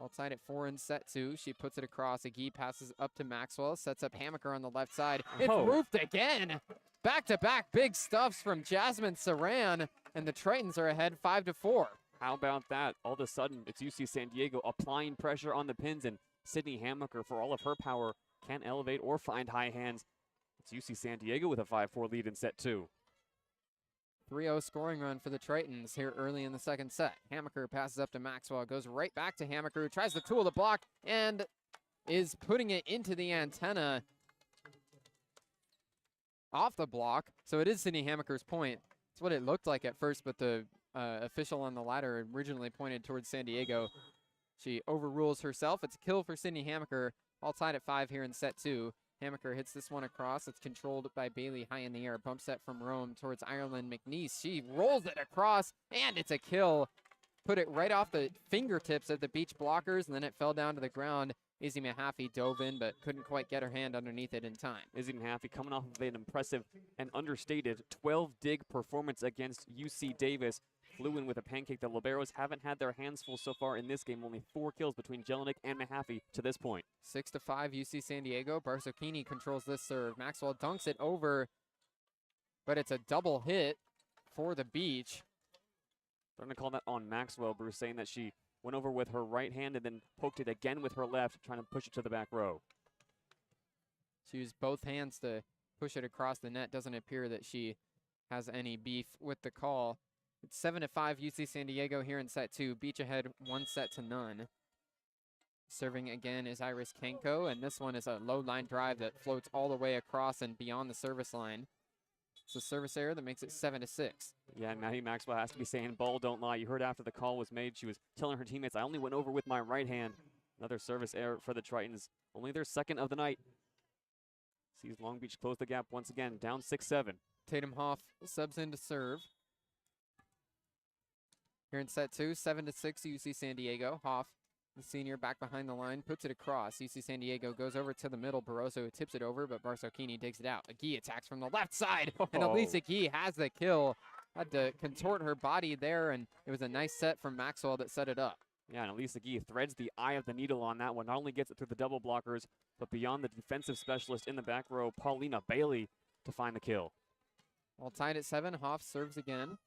All tied at 4 in set 2. She puts it across. Agee passes up to Maxwell. Sets up Hammaker on the left side. It's roofed again. Back-to-back big stuffs from Jasmine Saran. And the Tritons are ahead 5-4. How about that? All of a sudden, it's UC San Diego applying pressure on the pins, and Sydney Hammaker, for all of her power, can't elevate or find high hands. It's UC San Diego with a 5-4 lead in set 2. 3-0 scoring run for the Tritons here early in the second set. Hammaker passes up to Maxwell, goes right back to Hammaker, who tries to tool the block and is putting it into the antenna off the block. So it is Sydney Hammaker's point. It's what it looked like at first, but the official on the ladder originally pointed towards San Diego. She overrules herself. It's a kill for Sydney Hammaker. All tied at 5 here in set 2. Hammaker hits this one across. It's controlled by Bailey high in the air. Bump set from Rome towards Ireland McNeese. She rolls it across, and it's a kill. Put it right off the fingertips of the Beach blockers, and then it fell down to the ground. Izzy Mahaffey dove in, but couldn't quite get her hand underneath it in time. Izzy Mahaffey coming off of an impressive and understated 12-dig performance against UC Davis. Flew in with a pancake. The Liberos haven't had their hands full so far in this game. Only 4 kills between Jelinek and Mahaffey to this point. 6-5 UC San Diego. Barsocchini controls this serve. Maxwell dunks it over, but it's a double hit for the Beach. They're going to call that on Maxwell, Bruce, saying that she went over with her right hand and then poked it again with her left, trying to push it to the back row. She used both hands to push it across the net. Doesn't appear that she has any beef with the call. It's 7-5 UC San Diego here in set 2. Beach ahead 1-0. Serving again is Iris Kenko, and this one is a low line drive that floats all the way across and beyond the service line. It's a service error that makes it 7-6. Yeah, Maddie Maxwell has to be saying, ball don't lie. You heard after the call was made, she was telling her teammates, I only went over with my right hand. Another service error for the Tritons. Only their second of the night. Sees Long Beach close the gap once again, down 6-7. Tatum Hoff subs in to serve. Here in set 2, 7-6 UC San Diego. Hoff, the senior, back behind the line, puts it across. UC San Diego goes over to the middle. Barroso tips it over, but Barsocchini digs it out. Agee attacks from the left side, and Elise Agee has the kill. Had to contort her body there, and it was a nice set from Maxwell that set it up. Yeah, and Elise Agee threads the eye of the needle on that one. Not only gets it through the double blockers, but beyond the defensive specialist in the back row, Paulina Bailey, to find the kill. All tied at 7, Hoff serves again.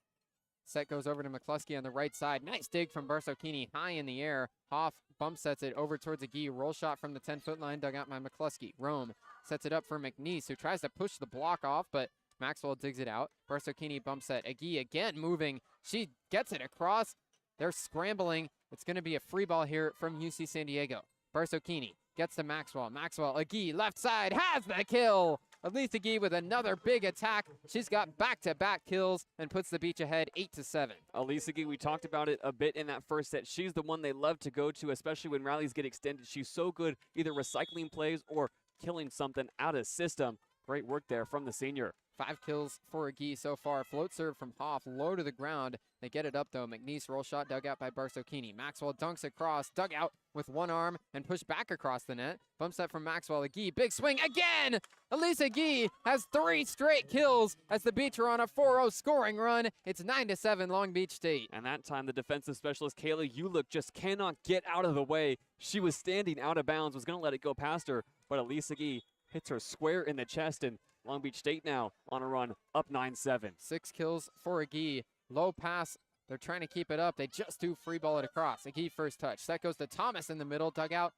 Set goes over to McCluskey on the right side. Nice dig from Barsocchini high in the air. Hoff bump sets it over towards Agee. Roll shot from the 10-foot line dug out by McCluskey. Rome sets it up for McNeese, who tries to push the block off, but Maxwell digs it out. Barsocchini bump set. Agee again moving. She gets it across. They're scrambling. It's going to be a free ball here from UC San Diego. Barsocchini gets to Maxwell. Maxwell, Agee, left side, has the kill. Elise Agee with another big attack. She's got back-to-back kills and puts the Beach ahead 8-7. Elise Agee, we talked about it a bit in that first set. She's the one they love to go to, especially when rallies get extended. She's so good either recycling plays or killing something out of system. Great work there from the senior. 5 kills for Agee so far. Float serve from Hoff, low to the ground. They get it up though. McNeese roll shot dug out by Barsocchini. Maxwell dunks across, dug out with one arm and pushed back across the net. Bump set from Maxwell. Agee, big swing again. Elise Agee has 3 straight kills as the Beach are on a 4-0 scoring run. It's 9-7 Long Beach State. And that time the defensive specialist Kayla Ulick just cannot get out of the way. She was standing out of bounds, was going to let it go past her, but Elise Agee hits her square in the chest, and Long Beach State now on a run, up 9-7. 6 kills for Agee. Low pass. They're trying to keep it up. They just do free ball it across. Agee first touch. That goes to Thomas in the middle, dug out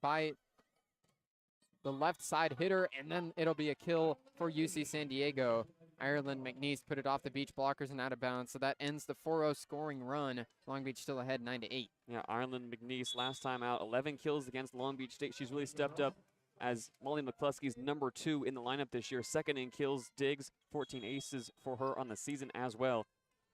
by the left side hitter, and then it'll be a kill for UC San Diego. Ireland McNeese put it off the Beach blockers and out of bounds, so that ends the 4-0 scoring run. Long Beach still ahead 9-8. Yeah, Ireland McNeese last time out, 11 kills against Long Beach State. She's really stepped up as Molly McCluskey's number 2 in the lineup this year. Second in kills, digs, 14 aces for her on the season as well.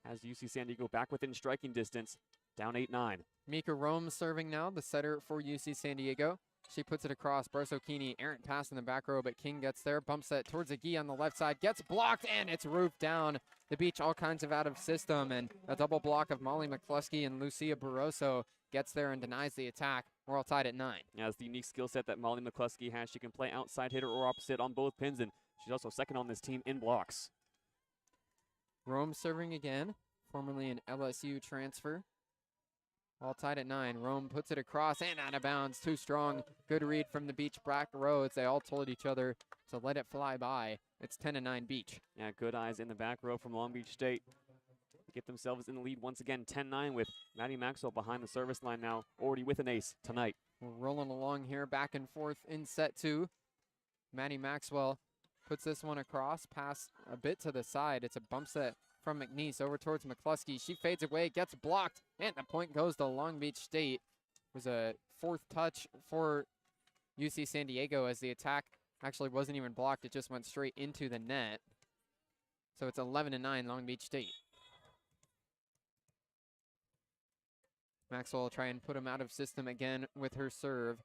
As UC San Diego back within striking distance, down 8-9. Mika Rome serving now, the setter for UC San Diego. She puts it across. Barsocchini, errant pass in the back row, but King gets there. Bump set towards Agee on the left side. Gets blocked, and it's roofed down. The Beach all kinds of out of system, and a double block of Molly McCluskey and Lucia Barroso gets there and denies the attack. We're all tied at 9. Yeah, it's the unique skill set that Molly McCluskey has. She can play outside hitter or opposite on both pins, and she's also second on this team in blocks. Rome serving again, formerly an LSU transfer. All tied at 9. Rome puts it across and out of bounds. Too strong. Good read from the Beach back row as they all told each other to let it fly by. It's 10-9 Beach. Yeah, good eyes in the back row from Long Beach State. Get themselves in the lead once again, 10-9, with Maddie Maxwell behind the service line now, already with an ace tonight. We're rolling along here, back and forth in set 2. Maddie Maxwell puts this one across, pass a bit to the side. It's a bump set from McNeese over towards McCluskey. She fades away, gets blocked, and the point goes to Long Beach State. It was a 4th touch for UC San Diego as the attack actually wasn't even blocked. It just went straight into the net. So it's 11-9 Long Beach State. Maxwell will try and put him out of system again with her serve.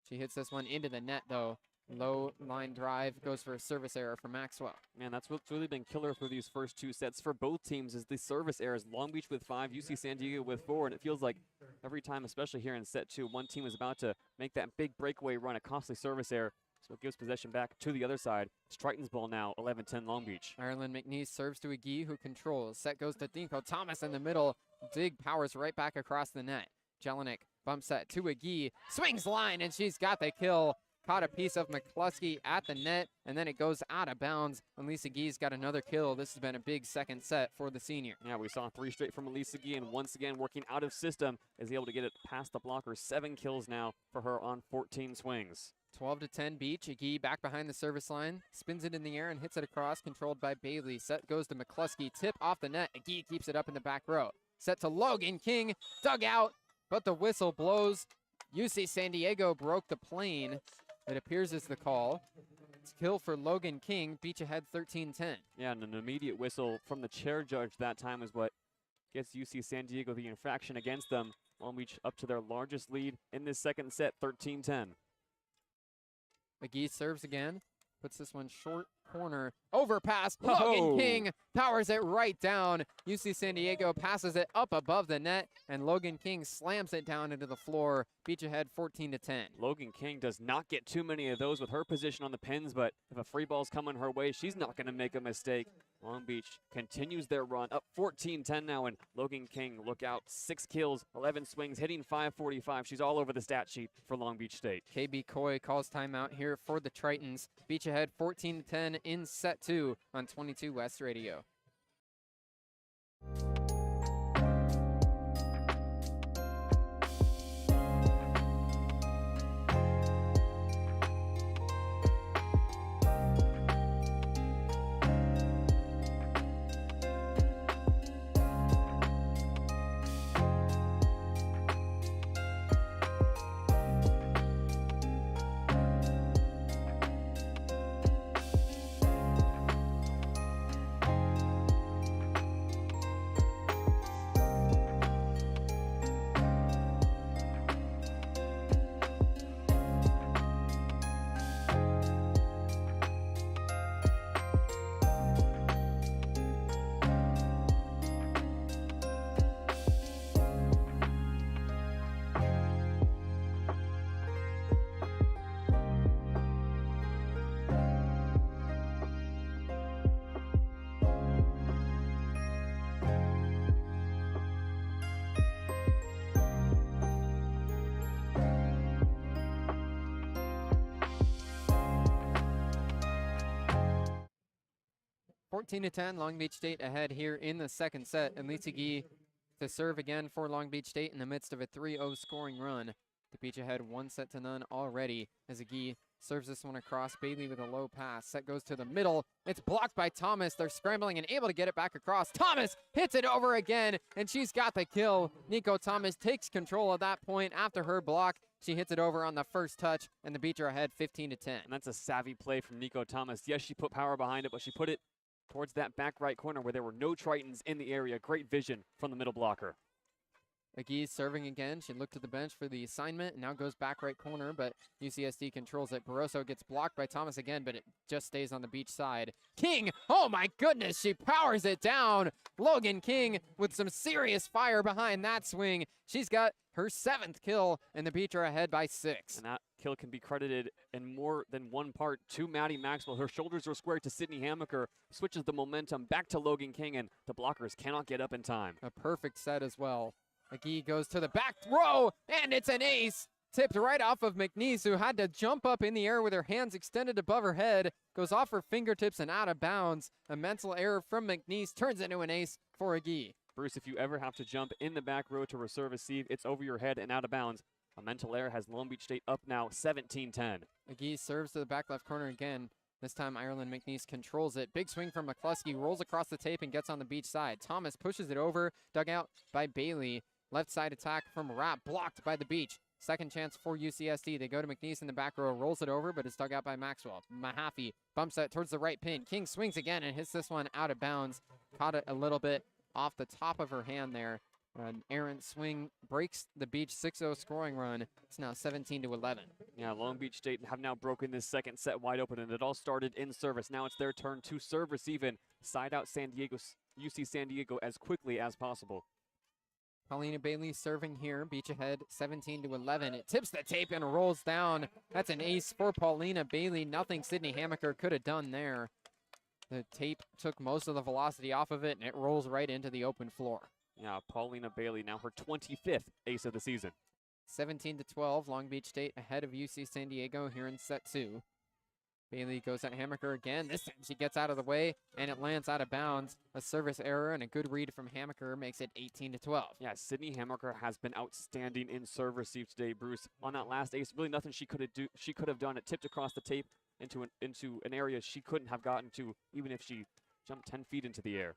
She hits this one into the net, though. Low line drive goes for a service error for Maxwell. Man, that's what's really been killer through these first 2 sets for both teams is the service errors. Long Beach with 5, UC San Diego with 4, and it feels like every time, especially here in set 2, one team is about to make that big breakaway run, a costly service error. So it gives possession back to the other side. It's Triton's ball now, 11-10 Long Beach. Ireland McNeese serves to Agee, who controls. Set goes to Dinko. Thomas in the middle. Dig powers right back across the net. Jelinek bump set to Agee. Swings line, and she's got the kill. Caught a piece of McCluskey at the net, and then it goes out of bounds. Elise Agee's got another kill. This has been a big second set for the senior. Yeah, we saw 3 straight from Elise Agee, and once again working out of system is able to get it past the blocker. 7 kills now for her on 14 swings. 12-10 Beach. Agee back behind the service line. Spins it in the air and hits it across, controlled by Bailey. Set goes to McCluskey. Tip off the net. Agee keeps it up in the back row. Set to Logan King. Dug out, but the whistle blows. UC San Diego broke the plane. It appears is the call. It's kill for Logan King. Beach ahead 13-10. Yeah, and an immediate whistle from the chair judge that time is what gets UC San Diego the infraction against them. Long Beach up to their largest lead in this second set, 13-10. Agee serves again. Puts this one short corner. Overpass. Logan King powers it right down. UC San Diego passes it up above the net, and Logan King slams it down into the floor. Beach ahead 14-10. Logan King does not get too many of those with her position on the pins, but if a free ball's coming her way, she's not going to make a mistake. Long Beach continues their run, up 14-10 now, and Logan King, look out, 6 kills, 11 swings, hitting .545. She's all over the stat sheet for Long Beach State. KB Coy calls timeout here for the Tritons. Beach ahead 14-10 in set 2 on 22 West Radio. 14-10, Long Beach State ahead here in the second set. And Lisa Gee to serve again for Long Beach State in the midst of a 3-0 scoring run. The Beach ahead 1-0 already as Gee serves this one across. Bailey with a low pass. Set goes to the middle. It's blocked by Thomas. They're scrambling and able to get it back across. Thomas hits it over again, and she's got the kill. Nico Thomas takes control at that point after her block. She hits it over on the first touch, and the Beach are ahead 15-10. And that's a savvy play from Nico Thomas. Yes, she put power behind it, but she put it towards that back right corner where there were no Tritons in the area. Great vision from the middle blocker. McGee's serving again. She looked to the bench for the assignment and now goes back right corner, but UCSD controls it. Barroso gets blocked by Thomas again, but it just stays on the Beach side. King, oh my goodness, she powers it down. Logan King with some serious fire behind that swing. She's got her 7th kill, and the Beach are ahead by 6. And that kill can be credited in more than one part to Maddie Maxwell. Her shoulders are squared to Sydney Hamaker, switches the momentum back to Logan King, and the blockers cannot get up in time. A perfect set as well. McGee goes to the back row, and it's an ace. Tipped right off of McNeese, who had to jump up in the air with her hands extended above her head. Goes off her fingertips and out of bounds. A mental error from McNeese turns into an ace for McGee. Bruce, if you ever have to jump in the back row to reserve a sieve, it's over your head and out of bounds. A mental error has Long Beach State up now 17-10. McGee serves to the back left corner again. This time Ireland McNeese controls it. Big swing from McCluskey, rolls across the tape and gets on the Beach side. Thomas pushes it over, dug out by Bailey. Left side attack from Rapp, blocked by the Beach. Second chance for UCSD. They go to McNeese in the back row, rolls it over, but it's dug out by Maxwell. Mahaffey bumps it towards the right pin. King swings again and hits this one out of bounds. Caught it a little bit off the top of her hand there. An errant swing breaks the Beach 6-0 scoring run. It's now 17-11. Yeah, Long Beach State have now broken this second set wide open, and it all started in service. Now it's their turn to serve receive and side out UC San Diego as quickly as possible. Paulina Bailey serving here. Beach ahead 17-11. It tips the tape and rolls down. That's an ace for Paulina Bailey. Nothing Sydney Hamaker could have done there. The tape took most of the velocity off of it, and it rolls right into the open floor. Yeah, Paulina Bailey now her 25th ace of the season. 17-12. Long Beach State ahead of UC San Diego here in set 2. Bailey goes at Hamaker again. This time she gets out of the way, and it lands out of bounds. A service error and a good read from Hamaker makes it 18-12. Yeah, Sydney Hamaker has been outstanding in serve receive today, Bruce. On that last ace, really nothing she could have done. It tipped across the tape into an area she couldn't have gotten to, even if she jumped 10 feet into the air.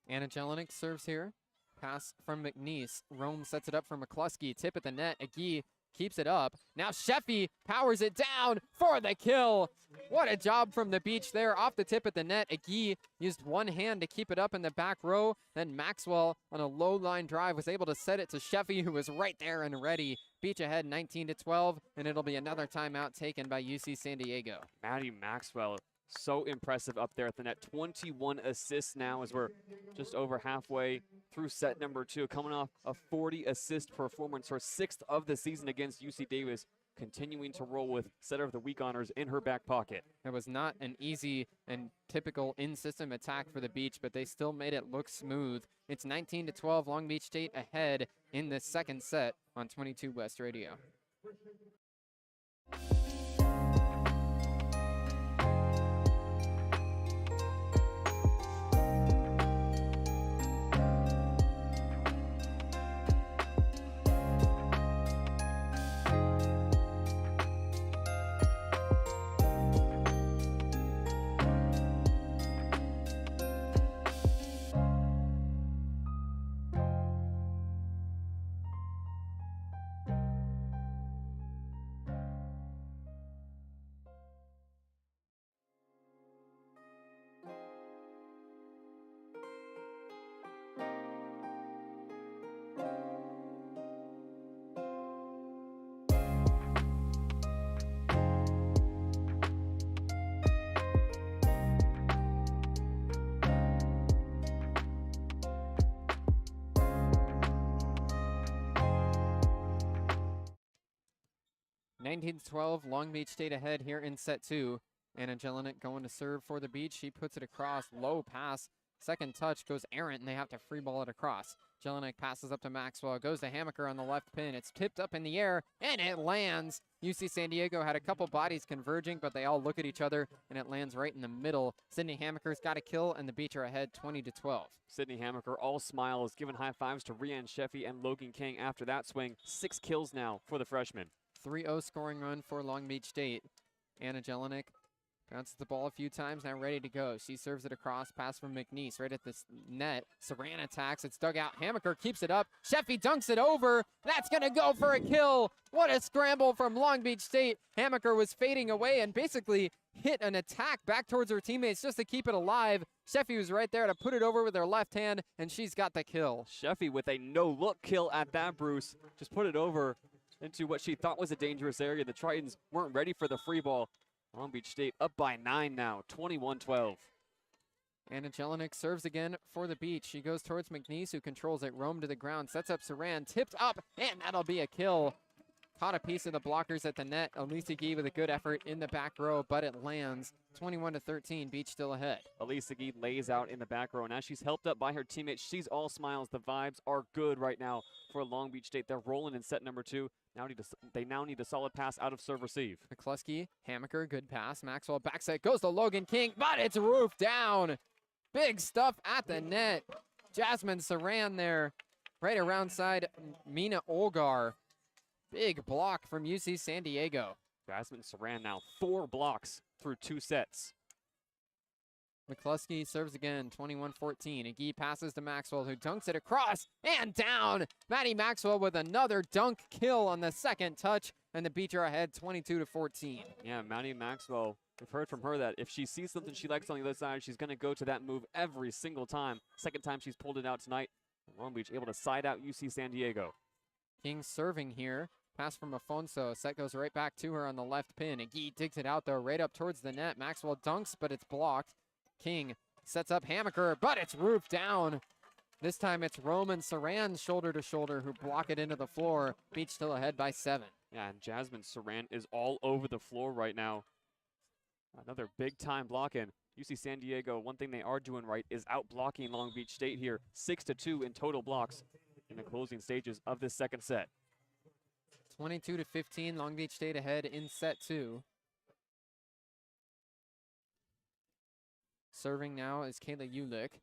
Anna Jelinek serves here. Pass from McNeese. Rome sets it up for McCluskey. Tip at the net. Agee keeps it up. Now Sheffy powers it down for the kill. What a job from the Beach there off the tip at the net. Agee used one hand to keep it up in the back row. Then Maxwell on a low line drive was able to set it to Sheffy, who was right there and ready. Beach ahead 19-12, and it'll be another timeout taken by UC San Diego. Maddie Maxwell, so impressive up there at the net. 21 assists now as we're just over halfway through set number 2, coming off a 40 assist performance, her 6th of the season against UC Davis, continuing to roll with Setter of the Week honors in her back pocket. It was not an easy and typical in-system attack for the Beach, but they still made it look smooth. It's 19-12, Long Beach State ahead in this second set on 22 West Radio. (19-12), Long Beach State ahead here in set 2. Anna Jelinek going to serve for the Beach. She puts it across, low pass, second touch goes errant, and they have to free ball it across. Jelinek passes up to Maxwell, goes to Hammaker on the left pin. It's tipped up in the air, and it lands. UC San Diego had a couple bodies converging, but they all look at each other, and it lands right in the middle. Sydney Hammaker's got a kill, and the Beach are ahead 20-12. Sydney Hammaker, all smiles, giving high fives to Rian Sheffy and Logan King after that swing. 6 kills now for the freshman. 3-0 scoring run for Long Beach State. Anna Jelinek bounces the ball a few times, now ready to go. She serves it across, pass from McNeese right at the net. Saran attacks, it's dug out. Hammaker keeps it up. Sheffy dunks it over. That's going to go for a kill. What a scramble from Long Beach State. Hammaker was fading away and basically hit an attack back towards her teammates just to keep it alive. Sheffy was right there to put it over with her left hand, and she's got the kill. Sheffy with a no-look kill at that, Bruce. Just put it over into what she thought was a dangerous area. The Tritons weren't ready for the free ball. Long Beach State up by 9 now, 21-12. Anna Jelinek serves again for the Beach. She goes towards McNeese, who controls it. Rome to the ground, sets up Saran, tipped up, and that'll be a kill. Caught a piece of the blockers at the net. Elisa Gee with a good effort in the back row, but it lands. 21-13, Beach still ahead. Elisa Gee lays out in the back row, and as she's helped up by her teammates, she's all smiles. The vibes are good right now for Long Beach State. They're rolling in set number 2. They now need a solid pass out of serve receive. McCluskey, Hammaker, good pass. Maxwell back set, goes to Logan King, but it's roofed down. Big stuff at the net. Jasmine Saran there, right around side Mina Olgar. Big block from UC San Diego. Jasmine Saran now 4 blocks through 2 sets. McCluskey serves again, 21-14. Agee passes to Maxwell, who dunks it across and down. Maddie Maxwell with another dunk kill on the second touch, and the Beach are ahead 22-14. Yeah, Maddie Maxwell, we've heard from her that if she sees something she likes on the other side, she's going to go to that move every single time. Second time she's pulled it out tonight. Long Beach able to side out UC San Diego. King serving here. Pass from Afonso. Set goes right back to her on the left pin. Agee digs it out, though, right up towards the net. Maxwell dunks, but it's blocked. King sets up Hammaker, but it's roofed down. This time it's Roman Saran shoulder to shoulder who block it into the floor. Beach still ahead by 7. Yeah, and Jasmine Saran is all over the floor right now. Another big time block in. UC San Diego, one thing they are doing right is out blocking Long Beach State here. 6-2 in total blocks in the closing stages of this second set. 22-15, Long Beach State ahead in set 2. Serving now is Kayla Ulick.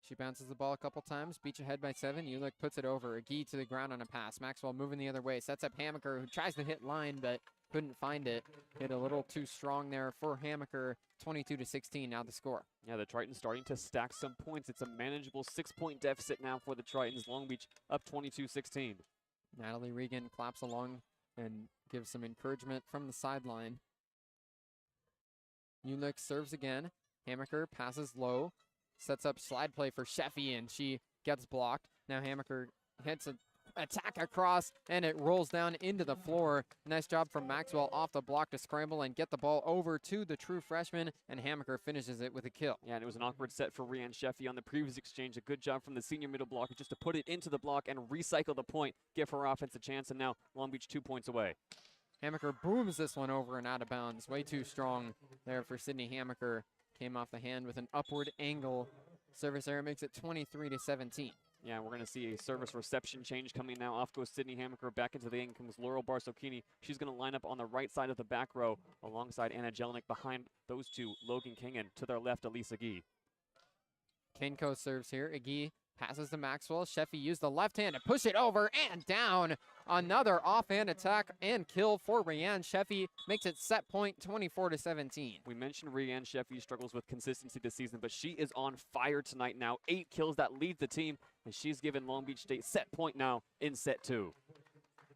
She bounces the ball a couple times. Beach ahead by 7. Ulick puts it over. Agee to the ground on a pass. Maxwell moving the other way. Sets up Hammaker, who tries to hit line, but couldn't find it. Hit a little too strong there for Hammaker. 22-16 now the score. Yeah, the Tritons starting to stack some points. It's a manageable 6-point deficit now for the Tritons. Long Beach up 22-16. Natalie Regan claps along and gives some encouragement from the sideline. Ulick serves again. Hammaker passes low. Sets up slide play for Sheffy, and she gets blocked. Now Hammaker hits an attack across, and it rolls down into the floor. Nice job from Maxwell off the block to scramble and get the ball over to the true freshman, and Hammaker finishes it with a kill. Yeah, and it was an awkward set for Rian Sheffy on the previous exchange. A good job from the senior middle blocker just to put it into the block and recycle the point, give her offense a chance, and now Long Beach 2 points away. Hammaker booms this one over and out of bounds. Way too strong there for Sydney Hammaker. Came off the hand with an upward angle. Service error makes it 23-17. Yeah, we're going to see a service reception change coming now. Off goes Sydney Hammaker. Back into the game comes Laurel Barsocchini. She's going to line up on the right side of the back row alongside Anna Jelinek behind those two, Logan King, and to their left, Elisa Gee. Kenko serves here. Agee passes to Maxwell. Sheffy used the left hand to push it over and down. Another offhand attack and kill for Rian Sheffy. Makes it set point 24-17. We mentioned Rian Sheffy struggles with consistency this season, but she is on fire tonight now. 8 kills that lead the team, and she's given Long Beach State set point now in set 2.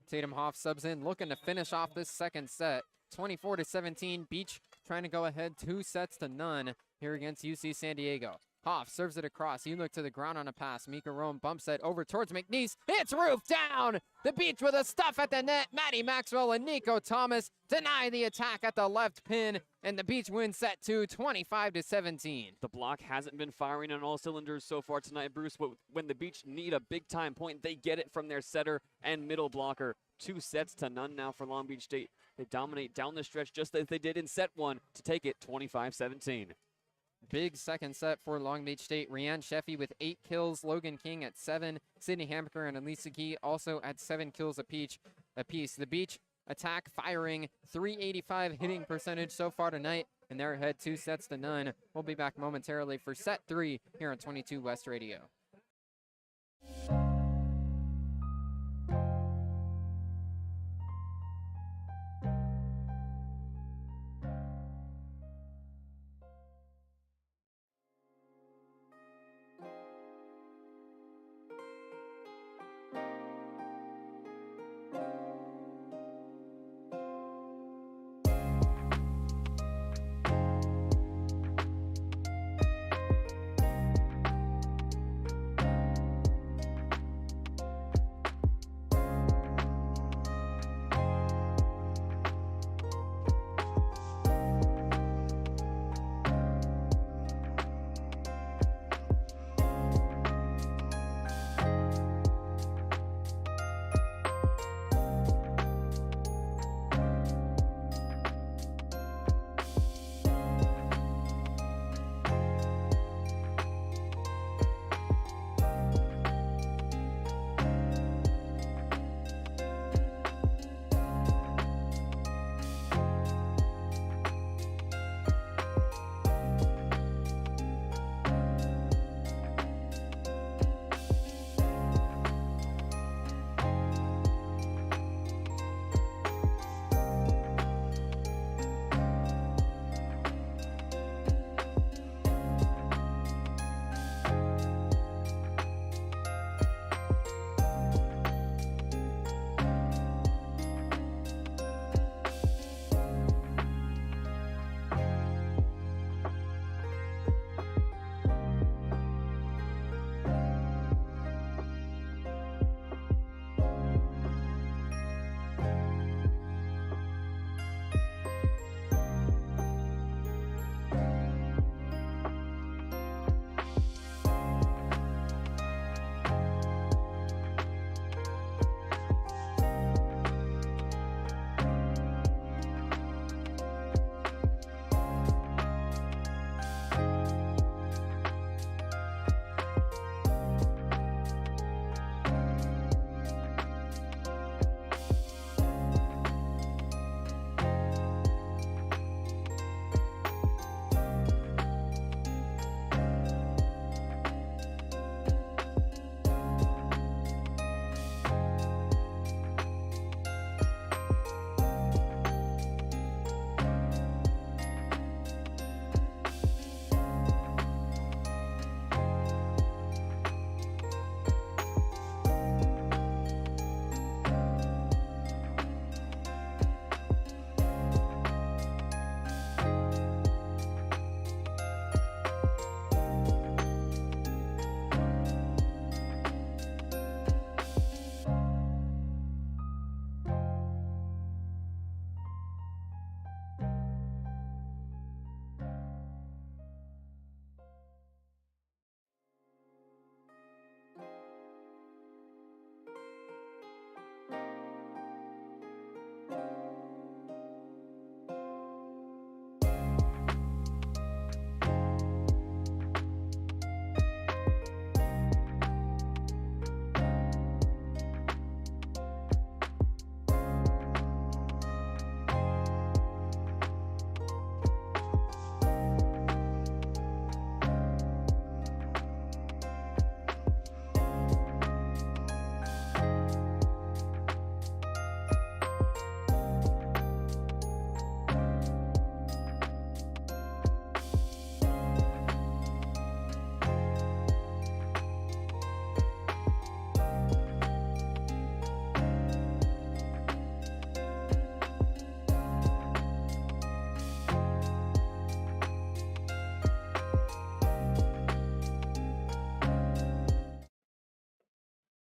Tatum Hoff subs in, looking to finish off this second set. 24-17, Beach trying to go ahead 2-0 here against UC San Diego. Hoff serves it across. You look to the ground on a pass. Mika Rome bumps it over towards McNeese. It's roofed down. The Beach with a stuff at the net. Maddie Maxwell and Nico Thomas deny the attack at the left pin, and the Beach wins set 2, 25-17. The block hasn't been firing on all cylinders so far tonight, Bruce. But when the Beach need a big-time point, they get it from their setter and middle blocker. 2-0 now for Long Beach State. They dominate down the stretch just as they did in set 1 to take it 25-17. Big second set for Long Beach State. Rianne Sheffy with 8 kills, Logan King at 7, Sydney Hammaker and Elisa Key also at 7 kills apiece. The Beach attack firing, 385 hitting percentage so far tonight, and they're ahead 2-0. We'll be back momentarily for set 3 here on 22 West Radio.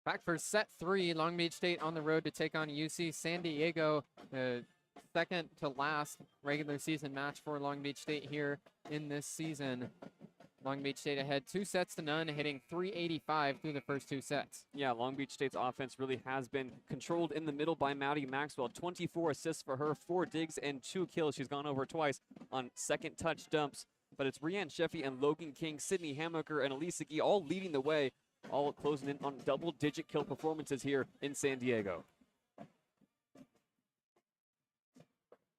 Back for set 3, Long Beach State on the road to take on UC San Diego. Second to last regular season match for Long Beach State here in this season. Long Beach State ahead 2-0, hitting 385 through the first 2 sets. Yeah, Long Beach State's offense really has been controlled in the middle by Maddie Maxwell. 24 assists for her, 4 digs and 2 kills. She's gone over twice on second touch dumps. but it's Rianne Sheffy and Logan King, Sydney Hamaker, and Elisa Gee all leading the way, all closing in on double-digit kill performances here in San Diego.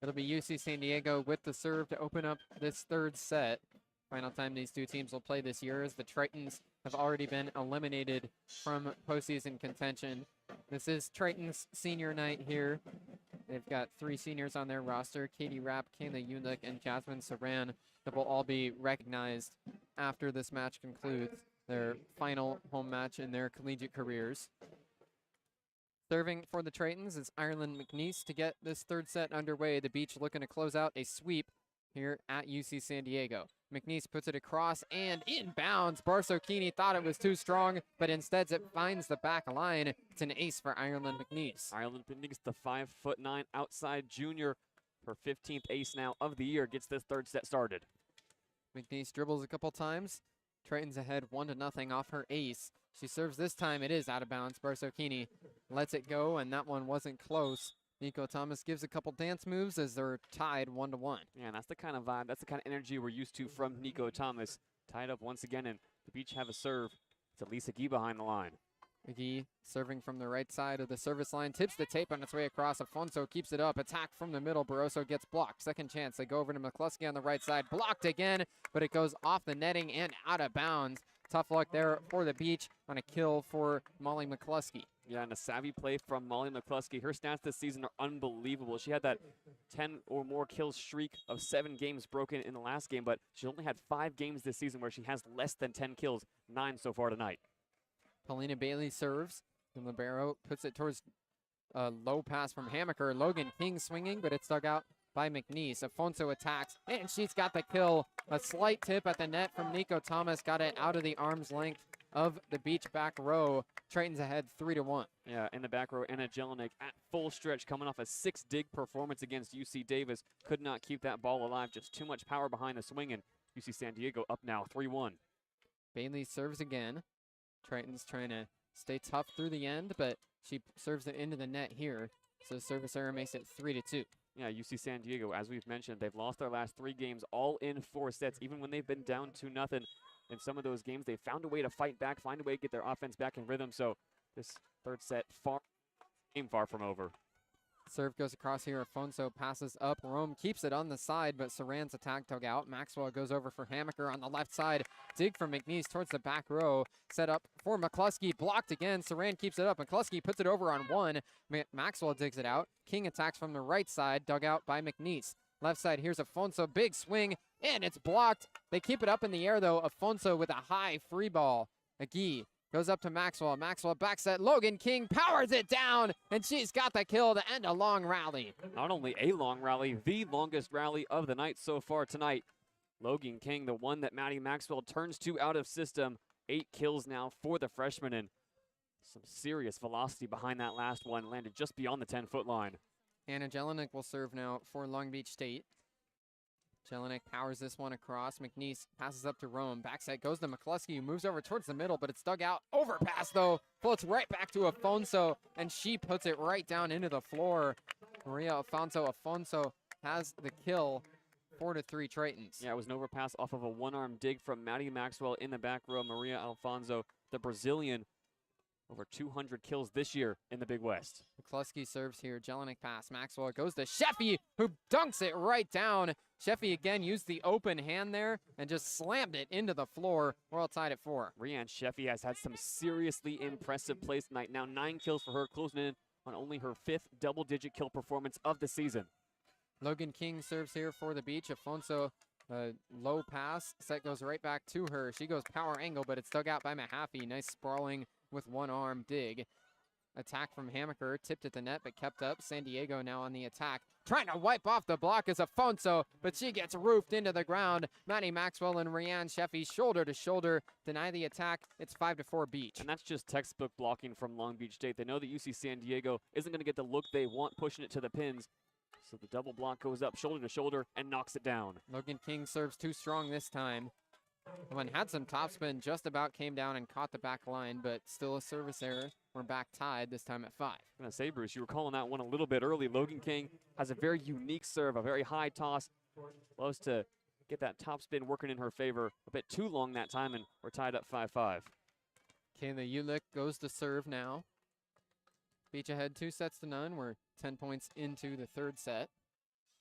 It'll be UC San Diego with the serve to open up this third set. Final time these two teams will play this year, as the Tritons have already been eliminated from postseason contention. This is Triton's senior night here. They've got 3 seniors on their roster: Katie Rapp, Kayla Unick, and Jasmine Saran, that will all be recognized after this match concludes, their final home match in their collegiate careers. Serving for the Tritons is Ireland McNeese to get this third set underway. The Beach looking to close out a sweep here at UC San Diego. McNeese puts it across and inbounds. Barsokini thought it was too strong, but instead it finds the back line. It's an ace for Ireland McNeese. Ireland McNeese, the 5'9" outside junior, her 15th ace now of the year, gets this third set started. McNeese dribbles a couple times. Tritons ahead 1-0 off her ace. She serves this time. It is out of bounds. Barsokini lets it go, and that one wasn't close. Nico Thomas gives a couple dance moves as they're tied 1-1. Yeah, and that's the kind of vibe, that's the kind of energy we're used to from Nico Thomas. Tied up once again, and the Beach have a serve. It's Elisa Gee behind the line. McGee serving from the right side of the service line, tips the tape on its way across. Afonso keeps it up. Attack from the middle. Barroso gets blocked. Second chance. They go over to McCluskey on the right side. Blocked again, but it goes off the netting and out of bounds. Tough luck there for the Beach on a kill for Molly McCluskey. Yeah, and a savvy play from Molly McCluskey. Her stats this season are unbelievable. She had that 10 or more kills streak of 7 games broken in the last game, but she only had 5 games this season where she has less than 10 kills, 9 so far tonight. Paulina Bailey serves, and Libero puts it towards a low pass from Hamaker. Logan King swinging, but it's dug out by McNeese. Afonso attacks, and she's got the kill. A slight tip at the net from Nico Thomas got it out of the arm's length of the Beach back row. Tritons ahead 3-1. Yeah, in the back row, Anna Jelinek at full stretch, coming off a 6-dig performance against UC Davis. Could not keep that ball alive. Just too much power behind the swing, and UC San Diego up now 3-1. Bailey serves again. Tritons trying to stay tough through the end, but she serves it into the net here. So service error makes it 3-2. Yeah, UC San Diego, as we've mentioned, they've lost their last 3 games all in 4 sets, even when they've been down 2-0. In some of those games, they found a way to fight back, find a way to get their offense back in rhythm. So this third set far from over. Serve goes across here. Afonso passes up. Rome keeps it on the side, but Saran's attack dug out. Maxwell goes over for Hamaker on the left side. Dig from McNeese towards the back row. Set up for McCluskey. Blocked again. Saran keeps it up. McCluskey puts it over on one. Maxwell digs it out. King attacks from the right side. Dug out by McNeese. Left side, here's Afonso. Big swing, and it's blocked. They keep it up in the air, though. Afonso with a high free ball. Agee goes up to Maxwell. Maxwell back set. Logan King powers it down, and she's got the kill to end a long rally. Not only a long rally, the longest rally of the night so far tonight. Logan King, the one that Maddie Maxwell turns to out of system. 8 kills now for the freshman, and some serious velocity behind that last one. Landed just beyond the 10-foot line. Anna Jelinek will serve now for Long Beach State. Jelinek powers this one across. McNeese passes up to Rome. Backset goes to McCluskey, who moves over towards the middle, but it's dug out. Overpass, though. Floats right back to Afonso, and she puts it right down into the floor. Maria Afonso has the kill. 4-3 Tritons. Yeah, it was an overpass off of a one-arm dig from Maddie Maxwell in the back row. Maria Alfonso, the Brazilian, over 200 kills this year in the Big West. McCluskey serves here. Jelinek pass. Maxwell goes to Sheffy, who dunks it right down. Sheffy again used the open hand there and just slammed it into the floor. We're all tied at 4. Rianne Sheffy has had some seriously impressive plays tonight. Now 9 kills for her, closing in on only her 5th double-digit kill performance of the season. Logan King serves here for the Beach. Afonso, low pass. Set goes right back to her. She goes power angle, but it's dug out by Mahaffey. Nice sprawling with one arm dig. Attack from Hamaker, tipped at the net, but kept up. San Diego now on the attack. Trying to wipe off the block is Afonso, but she gets roofed into the ground. Maddie Maxwell and Rianne Sheffy shoulder to shoulder deny the attack. It's 5-4 Beach. And that's just textbook blocking from Long Beach State. They know that UC San Diego isn't going to get the look they want, pushing it to the pins. So the double block goes up shoulder to shoulder and knocks it down. Logan King serves too strong this time. One had some topspin, just about came down and caught the back line, but still a service error. We're back tied, this time at 5. I'm going to say, Bruce, you were calling that one a little bit early. Logan King has a very unique serve, a very high toss. Loves to get that top spin working in her favor a bit too long that time, and we're tied up 5-5. Kayla Ulick goes to serve now. Beach ahead 2-0. We're 10 points into the third set.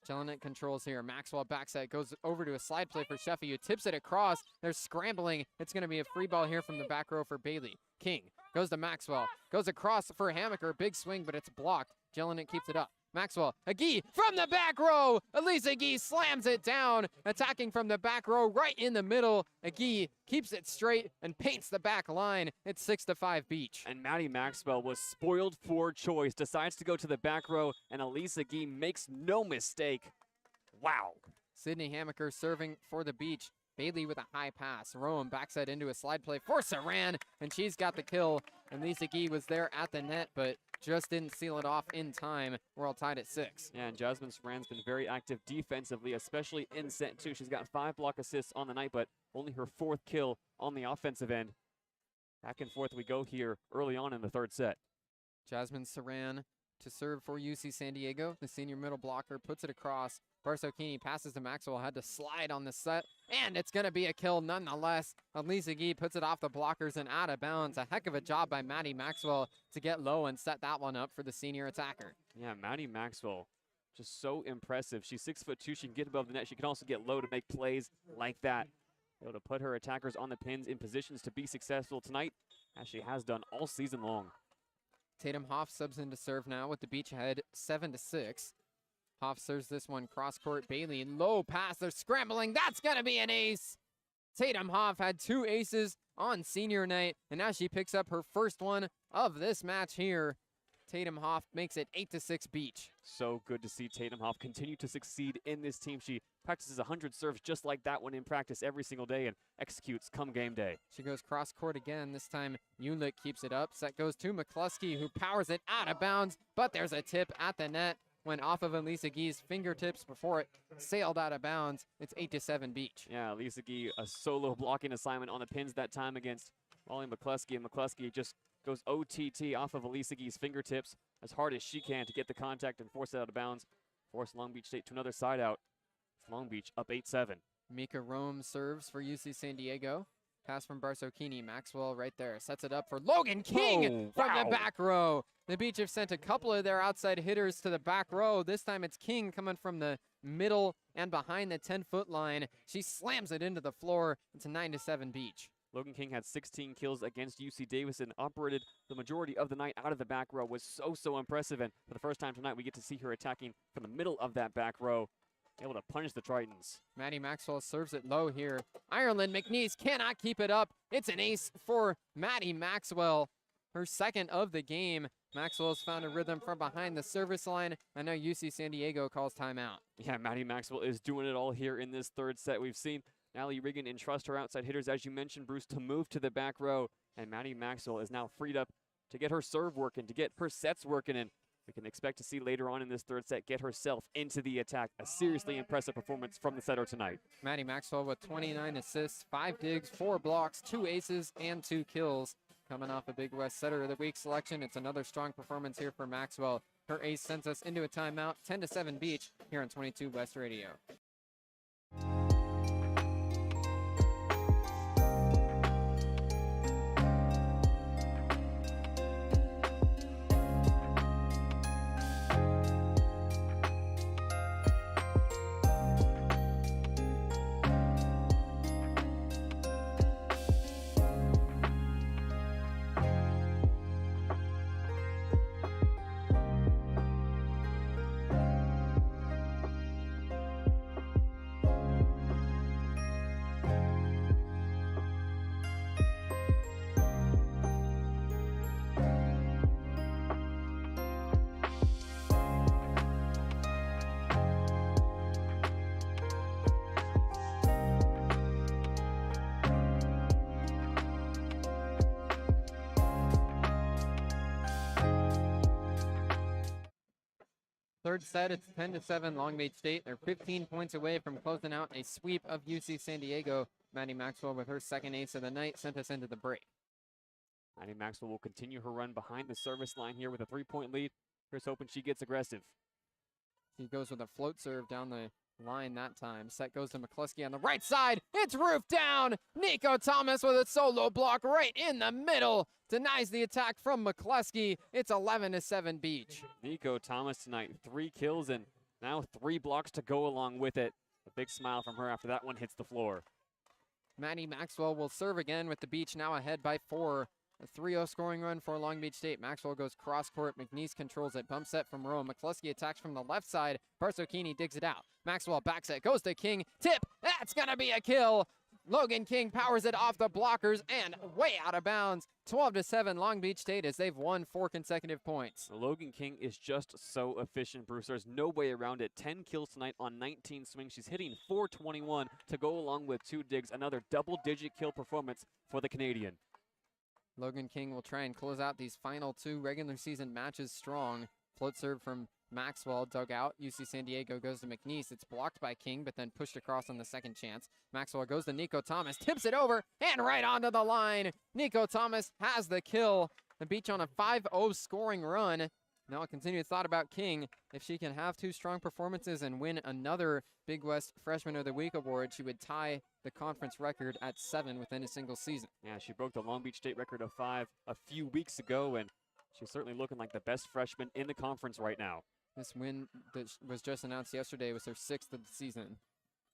Jelinek controls here. Maxwell backset goes over to a slide play for Sheffy, who tips it across. They're scrambling. It's going to be a free ball here from the back row for Bailey. King goes to Maxwell. Goes across for Hammaker. Big swing, but it's blocked. Jelinek keeps it up. Maxwell, Agee from the back row. Elise Agee slams it down. Attacking from the back row right in the middle. Agee keeps it straight and paints the back line. It's 6-5 Beach. And Maddie Maxwell was spoiled for choice, decides to go to the back row, and Elise Agee makes no mistake. Wow. Sydney Hammaker serving for the Beach. Bailey with a high pass. Rome backs that into a slide play for Saran, and she's got the kill. And Lisa Gee was there at the net, but just didn't seal it off in time. We're all tied at 6. Yeah, and Jasmine Saran's been very active defensively, especially in set 2. She's got 5 block assists on the night, but only her 4th kill on the offensive end. Back and forth we go here early on in the third set. Jasmine Saran to serve for UC San Diego. The senior middle blocker puts it across. Barsokini passes to Maxwell, had to slide on the set, and it's going to be a kill nonetheless. Elisa Gee puts it off the blockers and out of bounds. A heck of a job by Maddie Maxwell to get low and set that one up for the senior attacker. Yeah, Maddie Maxwell, just so impressive. She's 6'2". She can get above the net. She can also get low to make plays like that. Able to put her attackers on the pins in positions to be successful tonight, as she has done all season long. Tatum Hoff subs in to serve now with the Beach ahead 7-6. Hoff serves this one cross court. Bailey low pass. They're scrambling. That's going to be an ace. Tatum Hoff had 2 aces on senior night, and now she picks up her first one of this match here. Tatum Hoff makes it 8-6 Beach. So good to see Tatum Hoff continue to succeed in this team. She practices 100 serves just like that one in practice every single day and executes come game day. She goes cross court again. This time Ulick keeps it up. Set goes to McCluskey, who powers it out of bounds, but there's a tip at the net. Went off of Elisa Gee's fingertips before it sailed out of bounds. It's 8-7 Beach. Yeah, Elisa Gee, a solo blocking assignment on the pins that time against Molly McCluskey, and McCluskey just goes OTT off of Elisa Gee's fingertips as hard as she can to get the contact and force it out of bounds. Force Long Beach State to another side out. It's Long Beach up 8-7. Mika Rome serves for UC San Diego. Pass from Barsokini. Maxwell right there. Sets it up for Logan King from the back row. The Beach have sent a couple of their outside hitters to the back row. This time it's King coming from the middle and behind the 10-foot line. She slams it into the floor. It's a 9-7 Beach. Logan King had 16 kills against UC Davis and operated the majority of the night out of the back row. Was so impressive, and for the first time tonight we get to see her attacking from the middle of that back row, able to punish the Tritons. Maddie Maxwell serves it low here. Ireland McNeese cannot keep it up. It's an ace for Maddie Maxwell, her second of the game. Maxwell's found a rhythm from behind the service line. I know UC San Diego calls timeout. Yeah, Maddie Maxwell is doing it all here in this third set. We've seen Natalie Riggin entrust her outside hitters, as you mentioned, Bruce, to move to the back row, and Maddie Maxwell is now freed up to get her serve working, to get her sets working, and we can expect to see later on in this third set get herself into the attack. A seriously impressive performance from the setter tonight. Maddie Maxwell with 29 assists, 5 digs, 4 blocks, 2 aces, and 2 kills. Coming off a Big West Setter of the Week selection, it's another strong performance here for Maxwell. Her ace sends us into a timeout, 10-7 Beach, here on 22 West Radio. Third set, it's 10-7 Long Beach State. They're 15 points away from closing out a sweep of UC San Diego. Maddie Maxwell with her second ace of the night sent us into the break. Maddie Maxwell will continue her run behind the service line here with a 3-point lead. Here's hoping she gets aggressive. He goes with a float serve down the line that time. Set goes to McCluskey on the right side. It's roof down. Nico Thomas with a solo block right in the middle. Denies the attack from McCluskey. It's 11-7 Beach. Nico Thomas tonight, 3 kills and now 3 blocks to go along with it. A big smile from her after that one hits the floor. Maddie Maxwell will serve again with the Beach now ahead by 4. A 3-0 scoring run for Long Beach State. Maxwell goes cross court. McNeese controls it. Bump set from Rome. McCluskey attacks from the left side. Barsocchini digs it out. Maxwell back set. Goes to King. Tip. That's going to be a kill. Logan King powers it off the blockers and way out of bounds. 12-7 Long Beach State as they've won 4 consecutive points. Logan King is just so efficient, Bruce. There's no way around it. 10 kills tonight on 19 swings. She's hitting .421 to go along with 2 digs. Another double-digit kill performance for the Canadian. Logan King will try and close out these final 2 regular season matches strong. Float serve from Maxwell, dug out. UC San Diego goes to McNeese. It's blocked by King, but then pushed across on the second chance. Maxwell goes to Nico Thomas, tips it over, and right onto the line. Nico Thomas has the kill. The Beach on a 5-0 scoring run. Now a continued thought about King. If she can have 2 strong performances and win another Big West Freshman of the Week award, she would tie the conference record at 7 within a single season. Yeah, she broke the Long Beach State record of 5 a few weeks ago, and she's certainly looking like the best freshman in the conference right now. This win that was just announced yesterday was her 6th of the season.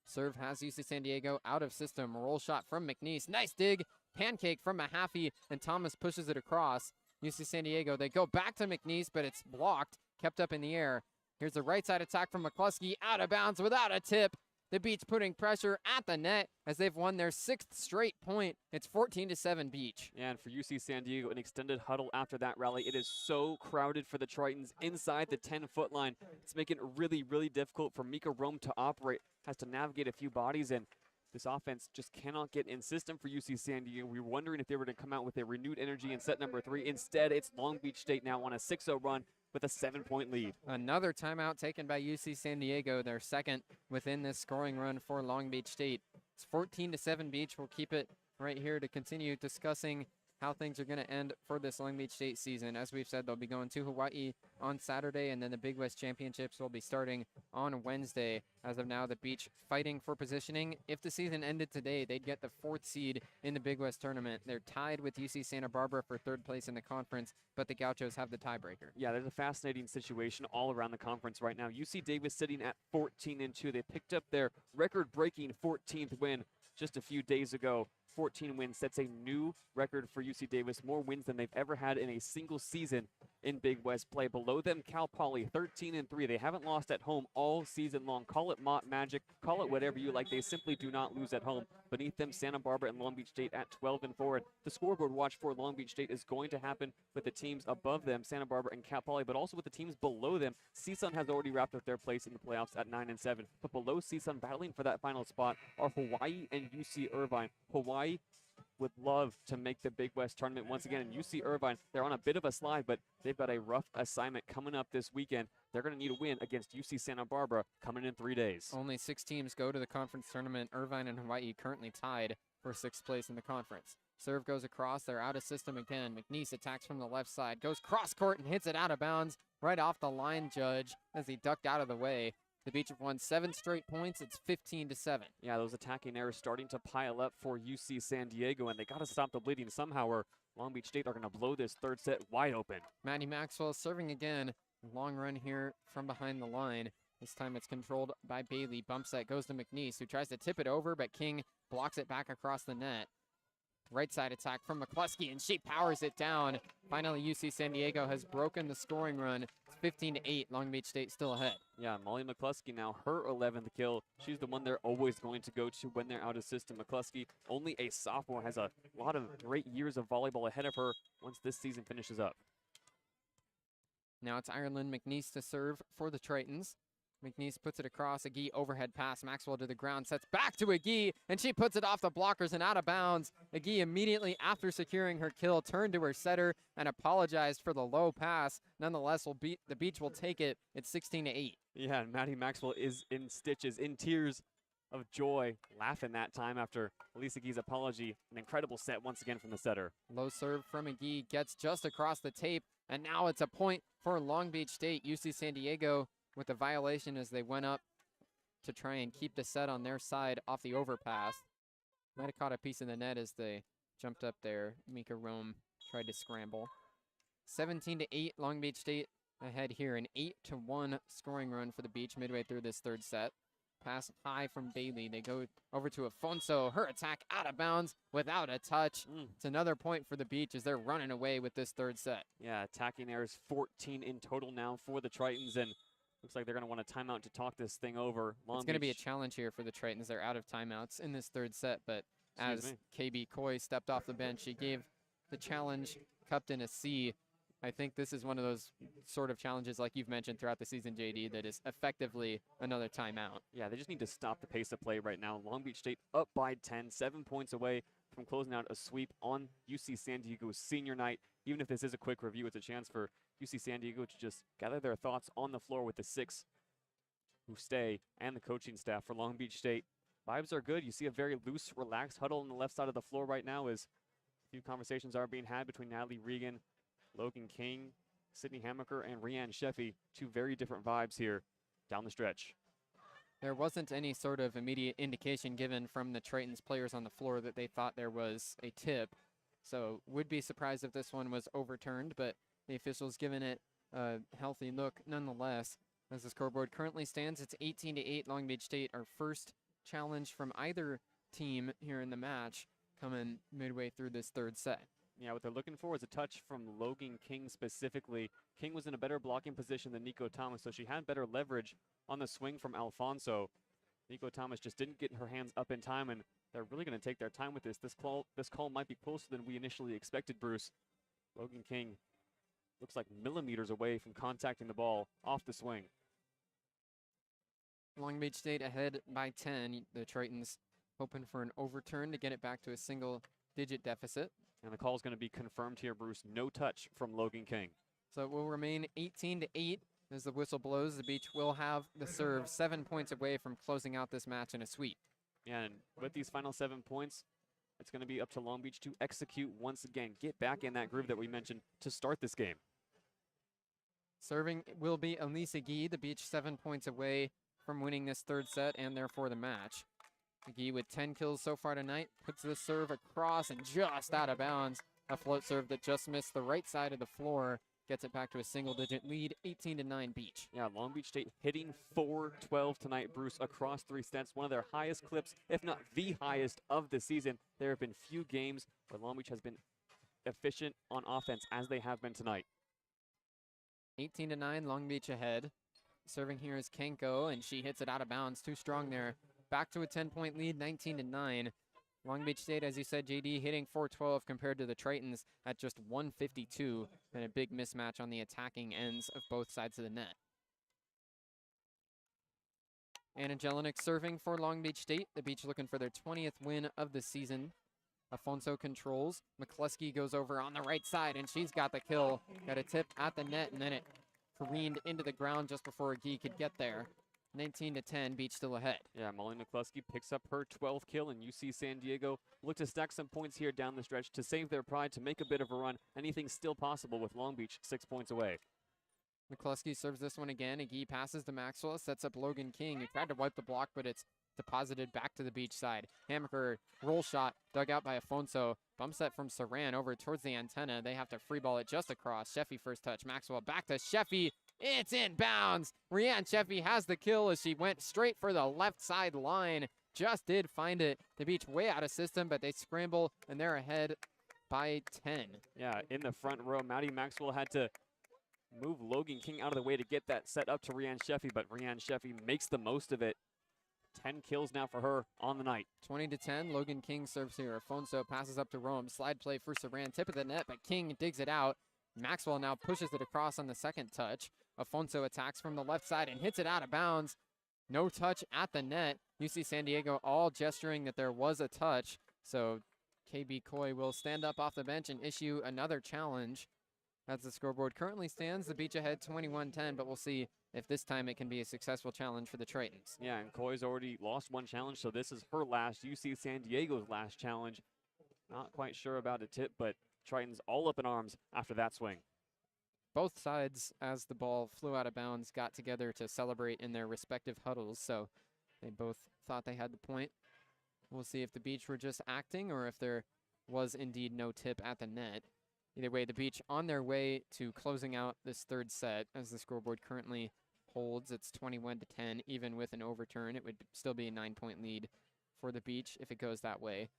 Serve has UC San Diego out of system. Roll shot from McNeese. Nice dig. Pancake from Mahaffey, and Thomas pushes it across. UC San Diego, they go back to McNeese, but it's blocked, kept up in the air. Here's the right side attack from McCluskey, out of bounds without a tip. The Beach putting pressure at the net as they've won their 6th straight point. It's 14-7 Beach. Yeah, and for UC San Diego, an extended huddle after that rally. It is so crowded for the Tritons inside the 10-foot line. It's making it really, really difficult for Mika Rome to operate. Has to navigate a few bodies, and this offense just cannot get in system for UC San Diego. We were wondering if they were to come out with a renewed energy in set number 3. Instead, it's Long Beach State now on a 6-0 run with a 7-point lead. Another timeout taken by UC San Diego, their second within this scoring run for Long Beach State. It's 14-7 Beach. We'll keep it right here to continue discussing how things are going to end for this Long Beach State season. As we've said, they'll be going to Hawaii on Saturday, and then the Big West Championships will be starting on Wednesday. As of now, the Beach fighting for positioning. If the season ended today, they'd get the 4th seed in the Big West tournament. They're tied with UC Santa Barbara for 3rd place in the conference, but the Gauchos have the tiebreaker. Yeah, there's a fascinating situation all around the conference right now. UC Davis sitting at 14-2. They picked up their record-breaking 14th win just a few days ago. 14 wins sets a new record for UC Davis, more wins than they've ever had in a single season in Big West play. Below them, Cal Poly, 13-3. They haven't lost at home all season long. Call it Mott Magic, call it whatever you like. They simply do not lose at home. Beneath them, Santa Barbara and Long Beach State at 12-4. And the scoreboard watch for Long Beach State is going to happen with the teams above them, Santa Barbara and Cal Poly, but also with the teams below them. CSUN has already wrapped up their place in the playoffs at 9-7. But below CSUN, battling for that final spot, are Hawaii and UC Irvine. Hawaii would love to make the Big West tournament once again. And UC Irvine, they're on a bit of a slide, but they've got a rough assignment coming up this weekend. They're going to need a win against UC Santa Barbara coming in 3 days. Only 6 teams go to the conference tournament. Irvine and Hawaii currently tied for 6th place in the conference. Serve goes across. They're out of system again. McNeese attacks from the left side, goes cross court and hits it out of bounds right off the line, Judge, as he ducked out of the way. The Beach have won 7 straight points. It's 15-7. Yeah, those attacking errors starting to pile up for UC San Diego, and they got to stop the bleeding somehow, or Long Beach State are going to blow this 3rd set wide open. Maddie Maxwell serving again. Long run here from behind the line. This time it's controlled by Bailey. Bump set goes to McNeese, who tries to tip it over, but King blocks it back across the net. Right side attack from McCluskey, and she powers it down. Finally, UC San Diego has broken the scoring run. It's 15-8. Long Beach State still ahead. Yeah, Molly McCluskey now, her 11th kill. She's the one they're always going to go to when they're out of system. McCluskey, only a sophomore, has a lot of great years of volleyball ahead of her once this season finishes up. Now it's Ireland McNeese to serve for the Tritons. McNeese puts it across. Agee overhead pass. Maxwell to the ground. Sets back to Agee, and she puts it off the blockers and out of bounds. Agee immediately after securing her kill turned to her setter and apologized for the low pass. Nonetheless, the Beach will take it. It's 16-8. Yeah, and Maddie Maxwell is in stitches, in tears of joy, laughing that time after Elise Agee's apology. An incredible set once again from the setter. Low serve from Agee gets just across the tape, and now it's a point for Long Beach State. UC San Diego with a violation as they went up to try and keep the set on their side off the overpass. Might have caught a piece of the net as they jumped up there. Mika Rome tried to scramble. 17-8, Long Beach State ahead here. An 8-1 scoring run for the Beach midway through this third set. Pass high from Bailey. They go over to Afonso. Her attack out of bounds without a touch. It's another point for the Beach as they're running away with this third set. Yeah, attacking errors 14 in total now for the Tritons, and looks like they're going to want a timeout to talk this thing over. It's going to be a challenge here for the Tritons. They're out of timeouts in this third set, but as KB Coy stepped off the bench, she gave the challenge cupped in a C. I think this is one of those sort of challenges like you've mentioned throughout the season, JD, that is effectively another timeout. Yeah, they just need to stop the pace of play right now. Long Beach State up by 10, 7 points away from closing out a sweep on UC San Diego's senior night. Even if this is a quick review, it's a chance for UC San Diego to just gather their thoughts on the floor with the 6 who stay and the coaching staff for Long Beach State. Vibes are good. You see a very loose, relaxed huddle on the left side of the floor right now as a few conversations are being had between Natalie Regan, Logan King, Sydney Hamaker, and Rianne Sheffy. 2 very different vibes here down the stretch. There wasn't any sort of immediate indication given from the Tritons players on the floor that they thought there was a tip. So would be surprised if this one was overturned, but the officials given it a healthy look nonetheless. As the scoreboard currently stands, it's 18-8 Long Beach State. Our first challenge from either team here in the match coming midway through this third set. Yeah, what they're looking for is a touch from Logan King specifically. King was in a better blocking position than Nico Thomas, so she had better leverage on the swing from Alfonso. Nico Thomas just didn't get her hands up in time, and they're really going to take their time with this. This call might be closer than we initially expected, Bruce. Logan King looks like millimeters away from contacting the ball off the swing. Long Beach State ahead by 10. The Tritons hoping for an overturn to get it back to a single-digit deficit. And the call is going to be confirmed here, Bruce. No touch from Logan King. So it will remain 18-8 as the whistle blows. The Beach will have the serve 7 points away from closing out this match in a sweep. Yeah, and with these final 7 points, it's going to be up to Long Beach to execute once again. Get back in that groove that we mentioned to start this game. Serving will be Elisa Guy. The Beach 7 points away from winning this third set and therefore the match. McGee with 10 kills so far tonight puts this serve across and just out of bounds. A float serve that just missed the right side of the floor. Gets it back to a single-digit lead, 18-9 Beach. Yeah, Long Beach State hitting 4-12 tonight, Bruce, across 3 sets. One of their highest clips, if not the highest of the season. There have been few games where Long Beach has been efficient on offense as they have been tonight. 18-9, Long Beach ahead. Serving here is Kenko, and she hits it out of bounds. Too strong there. Back to a 10-point lead, 19-9. Long Beach State, as you said, JD, hitting 412 compared to the Tritons at just 152, and a big mismatch on the attacking ends of both sides of the net. Anna Jelinek serving for Long Beach State. The Beach looking for their 20th win of the season. Afonso controls. McCluskey goes over on the right side, and she's got the kill. Got a tip at the net, and then it careened into the ground just before Guy could get there. 19-10, Beach still ahead. Yeah, Molly McCluskey picks up her 12th kill, and UC San Diego look to stack some points here down the stretch to save their pride, to make a bit of a run. Anything's still possible with Long Beach 6 points away. McCluskey serves this one again. Agee passes to Maxwell, sets up Logan King, who tried to wipe the block, but it's deposited back to the Beach side. Hamaker, roll shot, dug out by Afonso. Bump set from Saran over towards the antenna. They have to free ball it just across. Sheffy first touch. Maxwell back to Sheffy. It's in bounds. Rianne Sheffy has the kill as she went straight for the left side line. Just did find it. The Beach way out of system, but they scramble, and they're ahead by 10. Yeah, in the front row, Maddie Maxwell had to move Logan King out of the way to get that set up to Rianne Sheffy, but Rianne Sheffy makes the most of it. 10 kills now for her on the night. 20-10, Logan King serves here. Afonso passes up to Rome. Slide play for Saran, tip of the net, but King digs it out. Maxwell now pushes it across on the second touch. Afonso attacks from the left side and hits it out of bounds. No touch at the net. UC San Diego all gesturing that there was a touch. So KB Coy will stand up off the bench and issue another challenge. As the scoreboard currently stands, the Beach ahead 21-10, but we'll see if this time it can be a successful challenge for the Tritons. Yeah, and Coy's already lost one challenge, so this is her last, UC San Diego's last challenge. Not quite sure about a tip, but Tritons all up in arms after that swing. Both sides, as the ball flew out of bounds, got together to celebrate in their respective huddles. So They both thought they had the point. We'll see if the Beach were just acting or if there was indeed no tip at the net. Either way, the Beach on their way to closing out this third set as the scoreboard currently holds. It's 21-10. Even with an overturn, it would still be a 9-point lead for the Beach if it goes that way.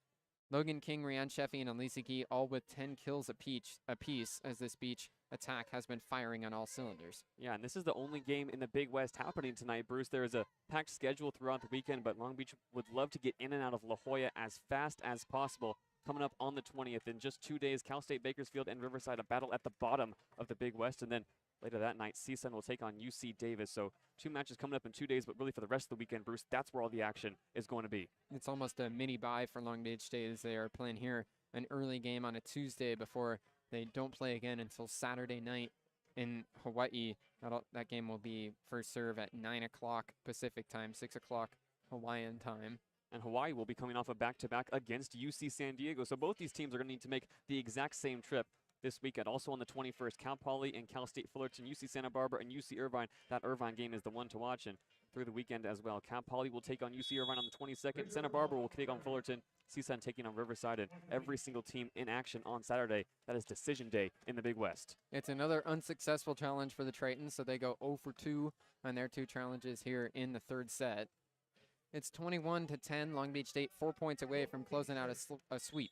Logan King, Rian Sheffy, and Elise Gee all with 10 kills apiece as this Beach attack has been firing on all cylinders. Yeah, and this is the only game in the Big West happening tonight, Bruce. There is a packed schedule throughout the weekend, but Long Beach would love to get in and out of La Jolla as fast as possible. Coming up on the 20th, in just 2 days, Cal State Bakersfield and Riverside, a battle at the bottom of the Big West, and then later that night, CSUN will take on UC Davis. So 2 matches coming up in 2 days, but really for the rest of the weekend, Bruce, that's where all the action is going to be. It's almost a mini bye for Long Beach State as they are playing here an early game on a Tuesday before they don't play again until Saturday night in Hawaii. That game will be first serve at 9 o'clock Pacific time, 6 o'clock Hawaiian time. And Hawaii will be coming off a back-to-back against UC San Diego. So both these teams are going to need to make the exact same trip this weekend. Also on the 21st, Cal Poly and Cal State Fullerton, UC Santa Barbara and UC Irvine. That Irvine game is the one to watch, and through the weekend as well. Cal Poly will take on UC Irvine on the 22nd. Santa Barbara will take on Fullerton. CSUN taking on Riverside, and every single team in action on Saturday. That is decision day in the Big West. It's another unsuccessful challenge for the Tritons, so they go 0 for 2 on their 2 challenges here in the third set. It's 21-10. Long Beach State 4 points away from closing out a sweep.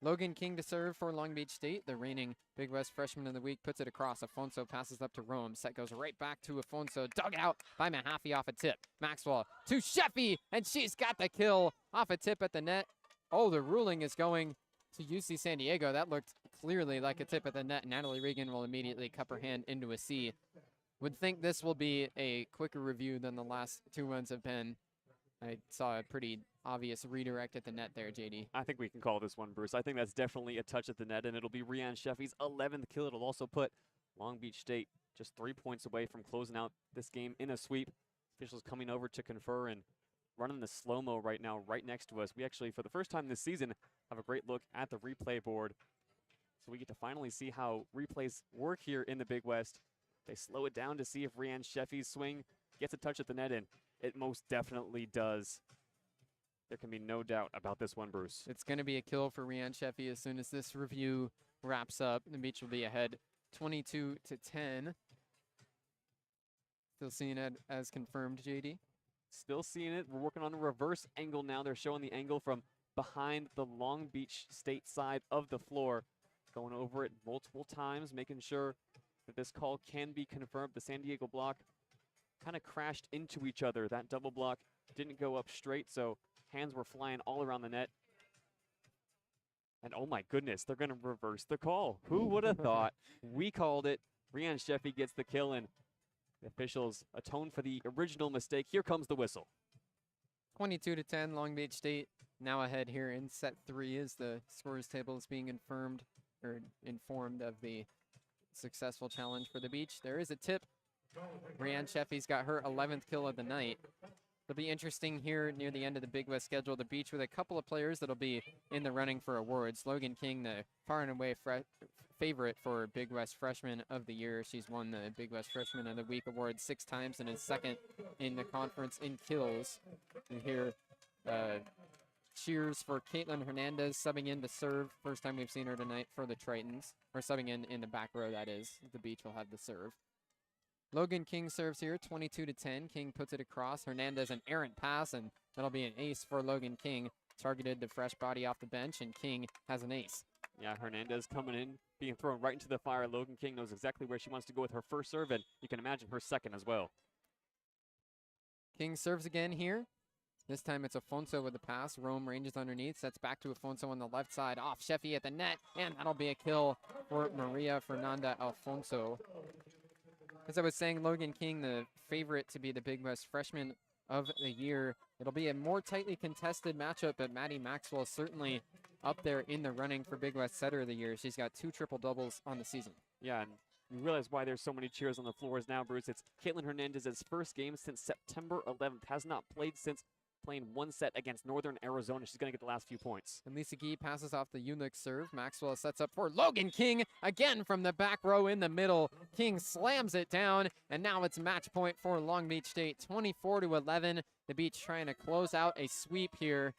Logan King to serve for Long Beach State. The reigning Big West Freshman of the Week puts it across. Afonso passes up to Rome. Set goes right back to Afonso. Dug out by Mahaffey off a tip. Maxwell to Sheffy, and she's got the kill off a tip at the net. Oh, the ruling is going to UC San Diego. That looked clearly like a tip at the net. Natalie Regan will immediately cup her hand into a C. Would think this will be a quicker review than the last 2 ones have been. I saw a pretty obvious redirect at the net there, JD. I think we can call this one, Bruce. I think that's definitely a touch at the net, and it'll be Rian Sheffy's 11th kill. It'll also put Long Beach State just 3 points away from closing out this game in a sweep. Officials coming over to confer and running the slow-mo right now right next to us. We actually, for the first time this season, have a great look at the replay board. So we get to finally see how replays work here in the Big West. They slow it down to see if Rian Sheffy's swing gets a touch at the net, and it most definitely does. There can be no doubt about this one, Bruce. It's going to be a kill for Rian Sheffy as soon as this review wraps up. The Beach will be ahead 22-10. Still seeing it as confirmed, JD? Still seeing it. We're working on a reverse angle now. They're showing the angle from behind the Long Beach State side of the floor. Going over it multiple times, making sure that this call can be confirmed. The San Diego block kind of crashed into each other. That double block didn't go up straight, so hands were flying all around the net. And oh my goodness, they're going to reverse the call. Who would have thought? We called it. Rian Sheffy gets the kill, and the officials atone for the original mistake. Here comes the whistle. 22-10, Long Beach State now ahead here in set 3 as the scores table is being informed of the successful challenge for the Beach. There is a tip. Rian Sheffy's got her 11th kill of the night. It'll be interesting here near the end of the Big West schedule. The Beach with a couple of players that'll be in the running for awards. Logan King, the far and away favorite for Big West Freshman of the Year. She's won the Big West Freshman of the Week award 6 times and is second in the conference in kills. And here, cheers for Caitlin Hernandez subbing in to serve. First time we've seen her tonight for the Tritons. Or subbing in the back row, that is. The Beach will have the serve. Logan King serves here, 22-10. King puts it across. Hernandez an errant pass, and that'll be an ace for Logan King. Targeted the fresh body off the bench, and King has an ace. Yeah, Hernandez coming in, being thrown right into the fire. Logan King knows exactly where she wants to go with her first serve, and you can imagine her second as well. King serves again here. This time it's Afonso with the pass. Rome ranges underneath, sets back to Afonso on the left side. Off Sheffy at the net, and that'll be a kill for Maria Fernanda Alfonso. As I was saying, Logan King, the favorite to be the Big West Freshman of the Year. It'll be a more tightly contested matchup, but Maddie Maxwell is certainly up there in the running for Big West Setter of the Year. She's got 2 triple-doubles on the season. Yeah, and you realize why there's so many cheers on the floors now, Bruce. It's Caitlin Hernandez's first game since September 11th. Has not played since playing one set against Northern Arizona. She's going to get the last few points. And Lisa Gee passes off the Unique serve. Maxwell sets up for Logan King again from the back row in the middle. King slams it down, and now it's match point for Long Beach State, 24-11. The Beach trying to close out a sweep here.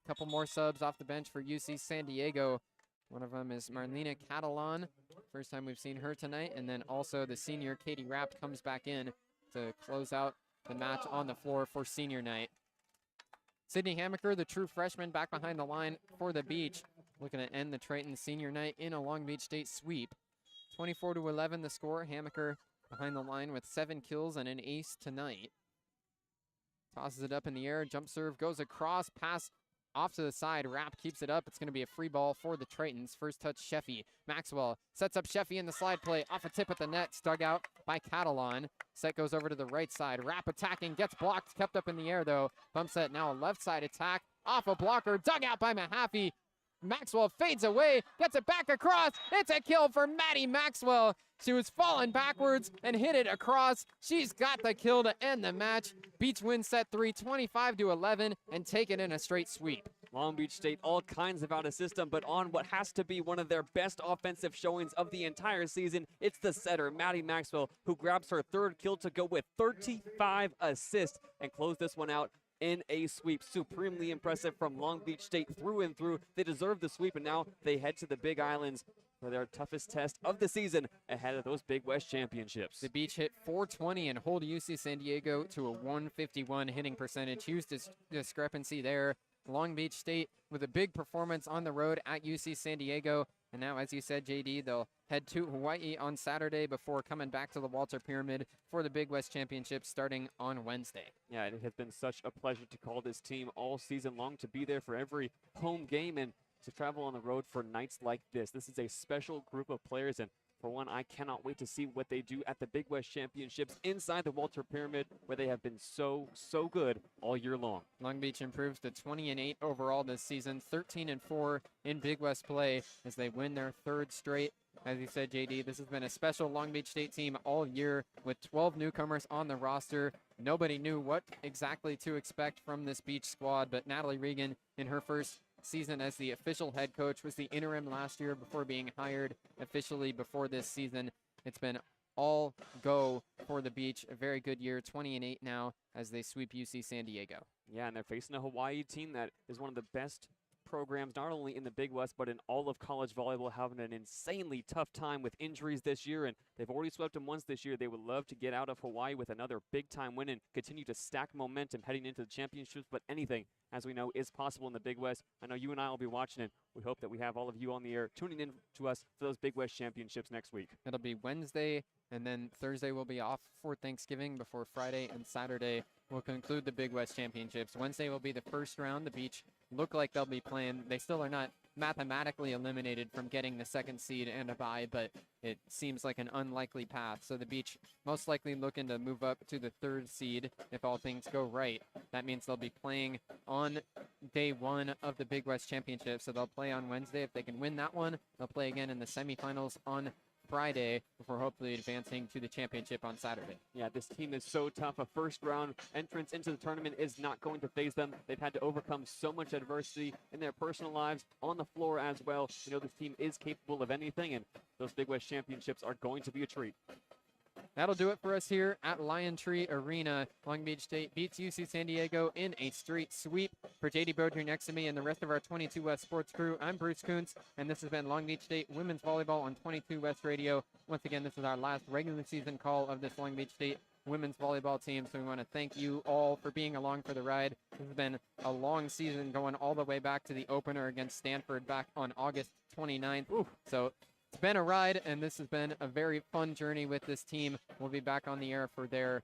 A couple more subs off the bench for UC San Diego. One of them is Marlena Catalan. First time we've seen her tonight. And then also the senior Katie Rapp comes back in to close out the match on the floor for senior night. Sydney Hamaker, the true freshman, back behind the line for the Beach. Looking to end the Triton senior night in a Long Beach State sweep. 24-11 the score. Hamaker behind the line with 7 kills and an ace tonight. Tosses it up in the air. Jump serve goes across. Pass off to the side. Rapp keeps it up. It's going to be a free ball for the Tritons. First touch, Sheffy. Maxwell sets up Sheffy in the slide play. Off a tip at the net. Dug out by Catalan. Set goes over to the right side. Rapp attacking. Gets blocked. Kept up in the air, though. Bump set now a left side attack. Off a blocker. Dug out by Mahaffey. Maxwell fades away. Gets it back across. It's a kill for Maddie Maxwell. She was falling backwards and hit it across. She's got the kill to end the match. Beach wins set 3, 25-11, and take it in a straight sweep. Long Beach State all kinds of out of system, but on what has to be one of their best offensive showings of the entire season, it's the setter, Maddie Maxwell, who grabs her 3rd kill to go with 35 assists and close this one out in a sweep. Supremely impressive from Long Beach State through and through. They deserve the sweep, and now they head to the Big Islands for their toughest test of the season ahead of those Big West Championships. The Beach hit 420 and hold UC San Diego to a 151 hitting percentage. Huge discrepancy there. Long Beach State with a big performance on the road at UC San Diego. And now, as you said, JD, they'll head to Hawaii on Saturday before coming back to the Walter Pyramid for the Big West Championship starting on Wednesday. Yeah, it has been such a pleasure to call this team all season long, to be there for every home game and to travel on the road for nights like this. This is a special group of players, and for one, I cannot wait to see what they do at the Big West Championships inside the Walter Pyramid, where they have been so good all year long. Long Beach improves to 20-8 overall this season, 13-4 in Big West play as they win their 3rd straight. As you said, JD, this has been a special Long Beach State team all year with 12 newcomers on the roster. Nobody knew what exactly to expect from this Beach squad, but Natalie Regan, in her first season as the official head coach, was the interim last year before being hired officially before this season. It's been all go for the Beach. A very good year, 20-8 now as they sweep UC San Diego. Yeah, and they're facing a Hawaii team that is one of the best programs, not only in the Big West, but in all of college volleyball, having an insanely tough time with injuries this year, and they've already swept them once this year. They would love to get out of Hawaii with another big-time win and continue to stack momentum heading into the championships, but anything, as we know, is possible in the Big West. I know you and I will be watching it. We hope that we have all of you on the air tuning in to us for those Big West Championships next week. It'll be Wednesday, and then Thursday will be off for Thanksgiving before Friday and Saturday will conclude the Big West Championships. Wednesday will be the first round. The Beach look like they'll be playing. They still are not mathematically eliminated from getting the 2nd seed and a bye, but it seems like an unlikely path. So the Beach most likely looking to move up to the 3rd seed if all things go right. That means they'll be playing on day 1 of the Big West Championship. So they'll play on Wednesday. If they can win that one, they'll play again in the semifinals on Friday before hopefully advancing to the championship on Saturday. Yeah, this team is so tough. A first-round entrance into the tournament is not going to faze them. They've had to overcome so much adversity in their personal lives, on the floor as well. You know, this team is capable of anything, and those Big West Championships are going to be a treat. That'll do it for us here at Liontree Arena. Long Beach State beats UC San Diego in a straight sweep. For JayDe Beaudry next to me and the rest of our 22 West sports crew, I'm Bruce Kuntz, and this has been Long Beach State Women's Volleyball on 22 West Radio. Once again, this is our last regular season call of this Long Beach State women's volleyball team, so we want to thank you all for being along for the ride. This has been a long season going all the way back to the opener against Stanford back on August 29th. So it's been a ride, and this has been a very fun journey with this team. We'll be back on the air for their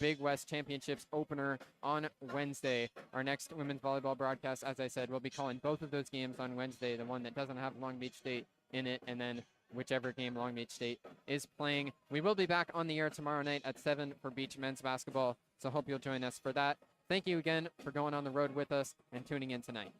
Big West Championships opener on Wednesday. Our next women's volleyball broadcast, as I said, we'll be calling both of those games on Wednesday, the one that doesn't have Long Beach State in it, and then whichever game Long Beach State is playing. We will be back on the air tomorrow night at 7 for Beach men's basketball, so hope you'll join us for that. Thank you again for going on the road with us and tuning in tonight.